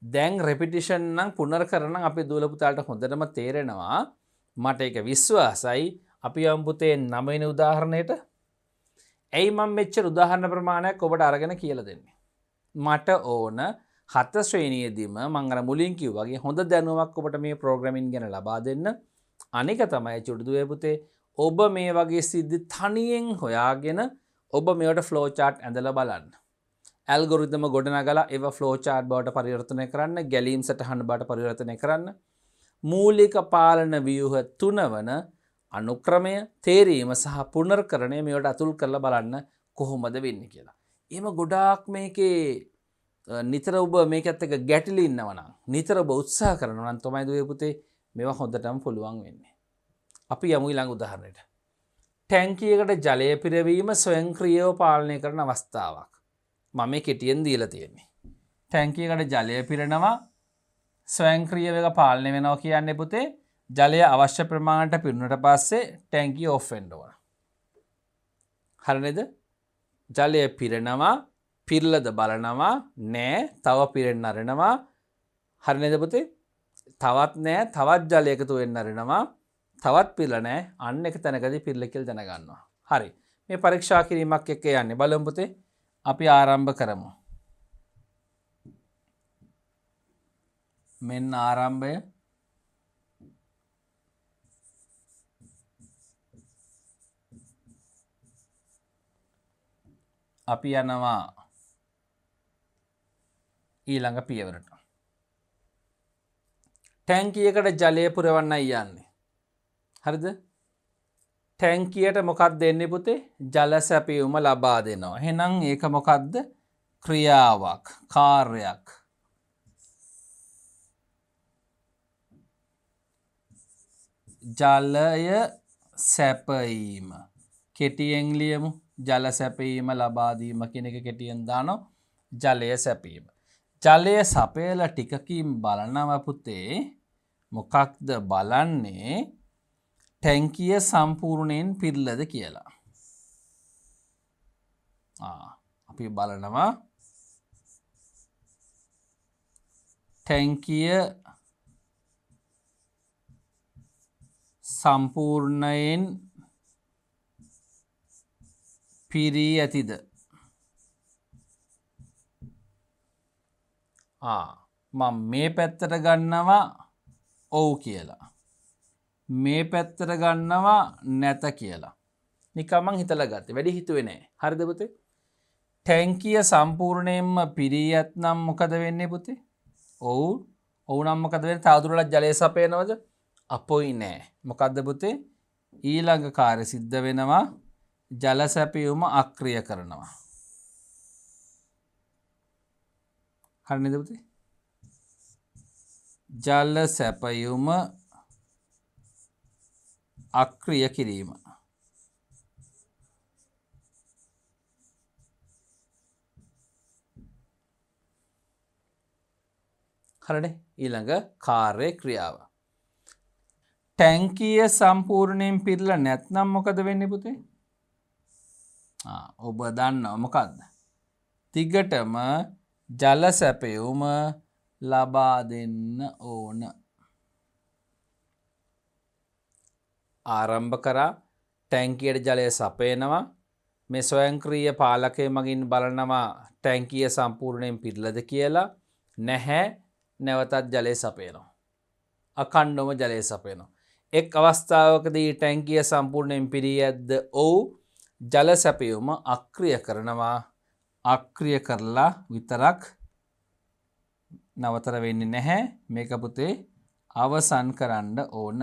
දැන් රෙපිටිෂන් නම් පුනර්කරණ අපේ දූල පුතාලට හොඳටම තේරෙනවා. මට ඒක විශ්වාසයි. අපි යමු පුතේ 9 වෙනි උදාහරණයට. ඇයි මම මෙච්චර උදාහරණ ප්‍රමාණයක් ඔබට අරගෙන කියලා දෙන්නේ? මට ඕන 7 ශ්‍රේණියේදීම මම අර මුලින් කිව්වා වගේ හොඳ දැනුමක් ඔබට මේ ප්‍රෝග්‍රෑමින් ගැන ලබා දෙන්න. අනික තමයි චුටි දුවේ පුතේ, ඔබ මේ වගේ සිද්ධි තනියෙන් හොයාගෙන ඔබ මේවට ෆ්ලෝ chart ඇඳලා බලන්න. ඇල්ගොරිතම ගොඩනගලා ඒව ෆ්ලෝ chart බවට පරිවර්තනය කරන්න, ගැලීම් සටහන බවට පරිවර්තනය කරන්න. මූලික පාලන ව්‍යුහ 3 වන අනුක්‍රමය, තේරීම සහ පුනර්කරණය මේවට අතුල් කරලා බලන්න කොහොමද වෙන්නේ කියලා. එහෙම ගොඩාක් මේකේ නිතර ඔබ මේකත් එක්ක ගැටිලි ඉන්නවා නම්, නිතර ඔබ උත්සාහ කරනවා නම් තමයි දුවේ පුතේ මේවා හොඳටම පුළුවන් වෙන්නේ. අපි යමු ඊළඟ උදාහරණයට. ටැංකියකට ජලය පිරවීම ස්වයංක්‍රීයව පාලනය කරන අවස්ථාවක්. මම මේ කෙටියෙන් දීලා තියෙන්නේ. ටැංකියකට ජලය පිරෙනවා, ස්වයංක්‍රීයව එක පාලනය වෙනවා කියන්නේ පුතේ ජලය අවශ්‍ය ප්‍රමාණයට පිරුණට පස්සේ ටැංකිය ඔෆ් වෙන්න ඕන. හරි නේද? ජලය පිරෙනවා, පිරලද බලනවා, නෑ තව පිරෙන්න අරනවා. හරි නේද පුතේ? තවත් නෑ තවත් ජලය එකතු වෙන්න අරනවා. තවත් පිරලා නෑ, අන්න එක තැනකදී පිරලා කියලා දැනගන්නවා. හරි. මේ පරීක්ෂා කිරීමක් එක්ක යන්නේ. බලමු පුතේ. අපි ආරම්භ කරමු. මෙන්න ආරම්භය. අපි යනවා ඊළඟ පියවරට. ටැංකියකට ජලය පුරවන්නයි යන්නේ. හරිද? ටැංකියට මොකක්ද දෙන්නේ පුතේ? ජල සැපයුම ලබා දෙනවා. එහෙනම් ඒක මොකක්ද? ක්‍රියාවක්, කාර්යයක්. ජලය සැපයීම. කෙටියෙන් ලියමු. ජල සැපයීම ලබා දීම කියන එක කෙටියෙන් දානවා. ජලය සැපීම. ජලය සපයලා ටිකකින් බලනව පුතේ මොකක්ද බලන්නේ? ටැංකිය සම්පූර්ණයෙන් පිරලද කියලා. අපි බලනවා ටැංකිය සම්පූර්ණයෙන් පිරී ඇතිද? මම මේ පැත්තට ගන්නවා ඔව් කියලා. මේ පැත්තට ගන්නවා නැත කියලා. නිකන් මං හිතලා ගත්තේ. වැඩි හිතුවේ නෑ. හරිද පුතේ? ටැංකිය සම්පූර්ණයෙන්ම පිරී ඇත්නම් මොකද වෙන්නේ පුතේ? ඔව්. ඔව් නම් මොකද වෙන්නේ? තවදුරටත් ජලය සපයනවද? අපොයි නෑ. මොකද්ද පුතේ? ඊළඟ කාර්ය සිද්ධ වෙනවා. ජල සැපයුම අක්‍රිය කරනවා. හරි නේද පුතේ? ජල සැපයුම අක්‍රිය කිරීම. හරිනේ? ඊළඟ කාර්ය ක්‍රියාව. ටැංකිය සම්පූර්ණයෙන් පිරලා නැත්නම් මොකද වෙන්නේ පුතේ? ඔබ දන්නවා මොකක්ද? දිගටම ජල සැපයුම ලබා දෙන්න ඕන. ආරම්භ කරා ටැංකියට ජලය සපයනවා. මේ ස්වයංක්‍රීය පාලකය මගින් බලනවා ටැංකිය සම්පූර්ණයෙන් පිරලද කියලා. නැහැ, නැවතත් ජලය සපයනවා. අකණ්ඩවම ජලය සපයනවා. එක් අවස්ථාවකදී ටැංකිය සම්පූර්ණයෙන් පිරී ඇද්ද? ඔව්. ජල සැපයුම අක්‍රිය කරනවා. අක්‍රිය කරලා විතරක් නවතර වෙන්නේ නැහැ. මේක පුතේ අවසන් කරන්න ඕන.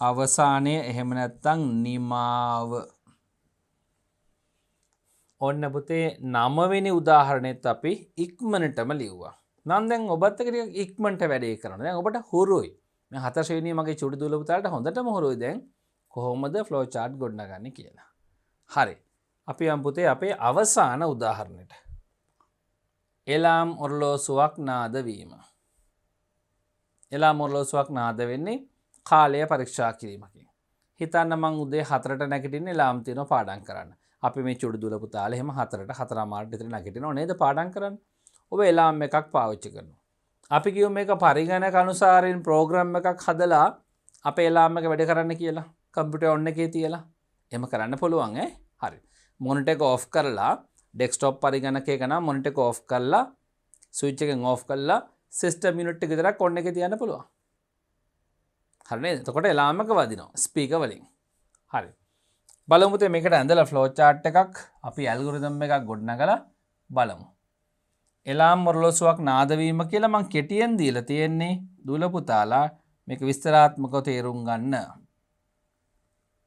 අවසානය එහෙම නැත්තම් නිමාව. ඔන්න පුතේ 9 වෙනි උදාහරණෙත් අපි ඉක්මනටම ලිව්වා. නම් දැන් ඔබත් එක්ක ටිකක් ඉක්මනට වැඩේ කරනවා. දැන් ඔබට හුරුයි. මේ 4 ශ්‍රේණිය මගේ චුටි දුවල පුතාලට හොඳටම හුරුයි දැන් කොහොමද ෆ්ලෝ chart ගොඩනගන්නේ කියලා. හරි. අපි යමු පුතේ අපේ අවසාන උදාහරණයට. එලාම් ඔරලෝසුවක් නාද වීම. එලාම් ඔරලෝසුවක් නාද වෙන්නේ කාලය පරීක්ෂා කිරීමකින්. හිතන්න මං උදේ 4ට නැගිටින්නේ එලාම් තියෙනවා පාඩම් කරන්න. අපි මේ චුටි දුවල පුතාලා එහෙම 4ට 4:00 විතර නැගිටිනව නේද පාඩම් කරන්න. ඔබ එලාම් එකක් පාවිච්චි කරනවා. අපි කියමු මේක පරිගණක අනුසාරයෙන් ප්‍රෝග්‍රෑම් එකක් හදලා අපේ එලාම් එක වැඩ කරන්න කියලා. කම්පියුටර් ඔන් එකේ තියලා. එහෙම කරන්න පුළුවන් ඈ. හරි. මොනිටර් එක ඔෆ් කරලා ඩෙස්ක්ටොප් පරිගණකයක නම් මොනිටර් එක ඔෆ් කරලා ස්විච් එකෙන් ඔෆ් කරලා සිස්ටම් යුනිට් එක විතරක් ඔන් එකේ තියන්න පුළුවන්. හරි නේද? එතකොට එලාම් එක වදිනවා ස්පීකර් වලින්. හරි. බලමු පුතේ මේකට ඇඳලා ෆ්ලෝ chart එකක් අපි ඇල්ගොරිතම් එකක් ගොඩනගලා බලමු. එලාම් ඔරලෝසුවක් නාද වීම කියලා මං කෙටියෙන් දීලා තියෙන්නේ දුවල පුතාලා මේක විස්තරාත්මකව තේරුම් ගන්න.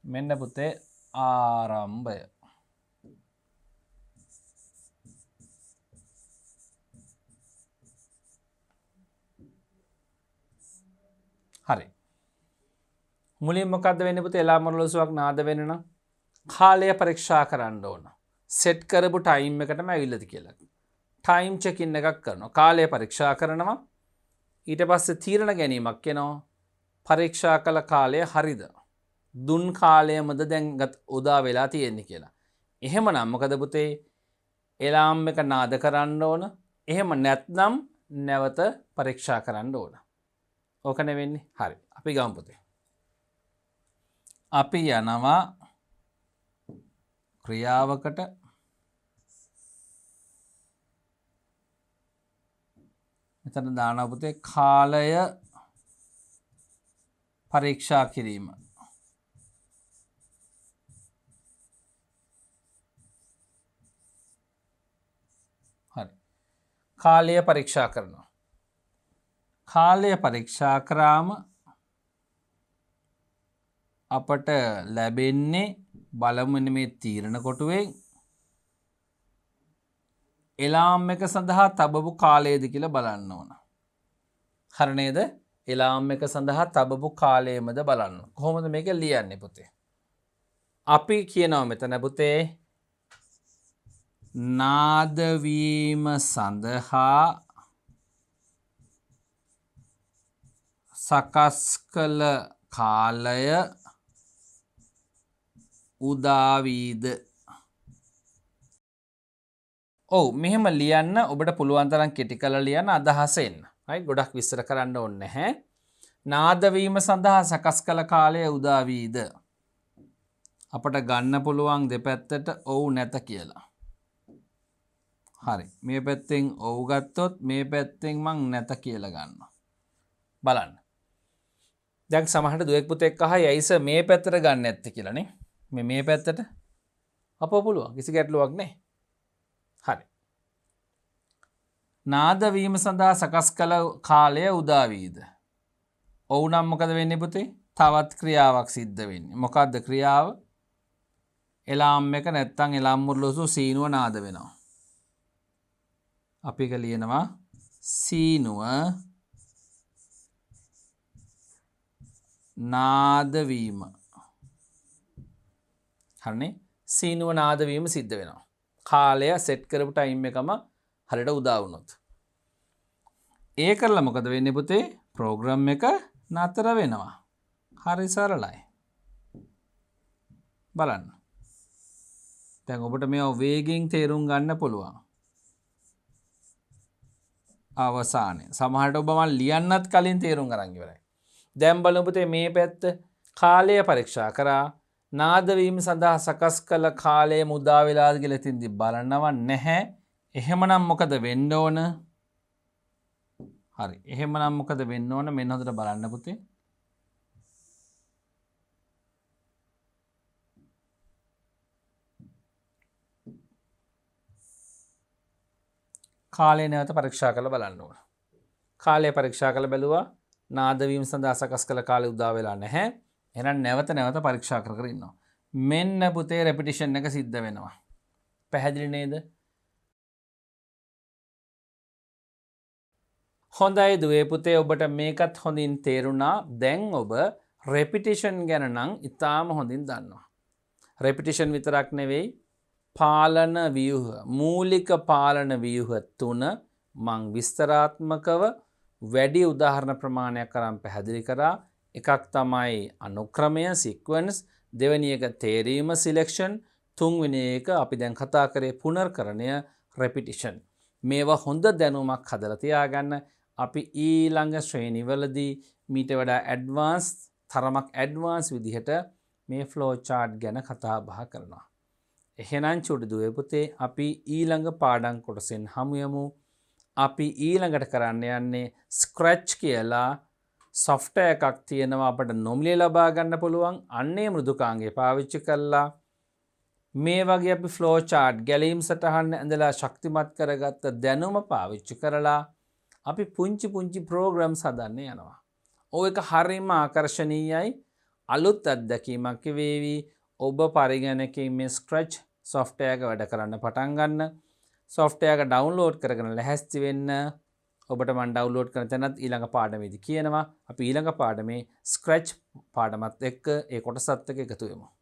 මෙන්න පුතේ ආරම්භය. හරි. මුලින් මොකද්ද වෙන්නේ පුතේ එලාම් ඔරලෝසුවක් නාද වෙන්න නම් කාලය පරීක්ෂා කරන්න ඕන. සෙට් කරපු ටයිම් එකටම ඇවිල්ලාද කියලා. ටයිම් චෙකින් එකක් කරනවා. කාලය පරීක්ෂා කරනවා. ඊට පස්සේ තීරණ ගැනීමක් එනවා. පරීක්ෂා කළ කාලය හරිද? දුන් කාලයමද දැන් උදා වෙලා තියෙන්නේ කියලා. එහෙමනම් මොකද පුතේ? එලාම් එක නාද කරන්න ඕන. එහෙම නැත්නම් නැවත පරීක්ෂා කරන්න ඕන. ඕක නෙවෙන්නේ. හරි. අපි ගමු පුතේ. අපි යනවා ක්‍රියාවකට. මෙතන දානවා පුතේ කාලය පරීක්ෂා කිරීම. හරි. කාලය පරීක්ෂා කරනවා. කාලය පරීක්ෂා කරාම අපට ලැබෙන්නේ බලමුනේ මේ තීරණ කොටුවෙන් එලාම් එක සඳහා තබපු කාලයද කියලා බලන්න ඕන. හරි නේද? එලාම් එක සඳහා තබපු කාලයමද බලන්න. කොහොමද මේක ලියන්නේ පුතේ? අපි කියනවා මෙතන පුතේ නාද වීම සඳහා සකස් කළ කාලය උදා වීද? ඔව් මෙහෙම ලියන්න ඔබට පුළුවන් තරම් කෙටි කරලා ලියන්න අදහස එන්න. හරි ගොඩක් විස්තර කරන්න ඕනේ නැහැ. නාද වීම සඳහා සකස් කළ කාලය උදා වීද? අපට ගන්න පුළුවන් දෙපැත්තට ඔව් නැත කියලා. හරි. මේ පැත්තෙන් ඔව් ගත්තොත් මේ පැත්තෙන් මං නැත කියලා ගන්නවා. බලන්න. දැන් සමහරට දුවෙක් පුතෙක් අහයි ඇයිස මේ පැත්තට ගන්න නැත්තේ කියලා නේ. මේ පැත්තට අපෝ පුළුවන්. කිසි ගැටලුවක් නැහැ. හරි. නාද වීම සඳහා සකස් කළ කාලය උදා වීද? ඔව් නම් මොකද වෙන්නේ පුතේ? තවත් ක්‍රියාවක් සිද්ධ වෙන්නේ. මොකද්ද ක්‍රියාව? එලාම් එක නැත්තම් එලාම් ඔරලෝසු සීනුව නාද වෙනවා. අපි එක ලියනවා සීනුව නාද වීම. හරිනේ? සීනුව නාද වීම සිද්ධ වෙනවා. කාලය සෙට් කරපු ටයිම් එකම හරියට උදා වුණොත්. ඒ කරලා මොකද වෙන්නේ පුතේ? ප්‍රෝග්‍රෑම් එක නතර වෙනවා. හරි සරලයි. බලන්න. දැන් ඔබට මේව වේගෙන් තේරුම් ගන්න පුළුවන්. අවසානයේ. සමහරට ඔබ මම ලියන්නත් කලින් තේරුම් අරන් ඉවරයි. දැන් බලමු පුතේ මේ පැත්ත කාලය පරීක්ෂා කරා. නාද වීම සඳහා සකස් කළ කාලය මුදා වෙලාද කියලා තින්දි බලනව නැහැ. එහෙමනම් මොකද වෙන්න ඕන? හරි. එහෙමනම් මොකද වෙන්න ඕන? මෙන්න හොඳට බලන්න පුතේ. කාලය නැවත පරීක්ෂා කරලා බලන්න ඕන. කාලය පරීක්ෂා කරලා බැලුවා නාද වීම සඳහා සකස් කළ කාලය උදා වෙලා නැහැ. එහෙනම් නැවත පරීක්ෂා කර ඉන්නවා. මෙන්න පුතේ රෙපිටිෂන් එක සිද්ධ වෙනවා. පැහැදිලි නේද? හොඳයි දුවේ පුතේ ඔබට මේකත් හොඳින් තේරුණා. දැන් ඔබ රෙපිටිෂන් ගැන නම් ඉතාම හොඳින් දන්නවා. රෙපිටිෂන් විතරක් නෙවෙයි පාලන ව්‍යුහ මූලික පාලන ව්‍යුහ 3 මං විස්තරාත්මකව වැඩි උදාහරණ ප්‍රමාණයක් කරන් පැහැදිලි කරා. එකක් තමයි අනුක්‍රමය සික්වන්ස්, දෙවෙනි එක තේරීම සිලෙක්ෂන්, තුන්වෙනි එක අපි දැන් කතා කරේ පුනර්කරණය රෙපිටිෂන්. මේවා හොඳ දැනුමක් හදලා තියාගන්න. අපි ඊළඟ ශ්‍රේණිවලදී මීට වඩා ඇඩ්වාන්ස් තරමක් ඇඩ්වාන්ස් විදිහට මේ ෆ්ලෝ චාර්ට් ගැන කතා බහ කරනවා. එහෙනම් චුටි දුවේ පුතේ අපි ඊළඟ පාඩම් කොටසෙන් හමු යමු. අපි ඊළඟට කරන්න යන්නේ ස්ක්‍රැච් කියලා software එකක් තියෙනවා අපිට නොමිලේ ලබා ගන්න පුළුවන්. අන්නේ මෘදුකාංගය පාවිච්චි කරලා මේ වගේ අපි ෆ්ලෝ චාර්ට් ගැලීම් සටහන් ඇඳලා ශක්තිමත් කරගත්ත දැනුම පාවිච්චි කරලා අපි පුංචි ප්‍රෝග්‍රෑම්ස් හදන්න යනවා. ඔය එක හරියම ආකර්ශනීයයි. අලුත් අත්දැකීමක් වේවි. ඔබ පරිගණකයේ මේ ස්ක්‍රැච් software එක වැඩ කරන්න පටන් ගන්න. software එක download කරගෙන ලැහැස්ති වෙන්න. ඔබට මම download කරන තැනත් ඊළඟ පාඩමේදී කියනවා. අපි ඊළඟ පාඩමේ ස්ක්‍රැච් පාඩමත් එක්ක ඒ කොටසත් එක්ක එකතු වෙමු.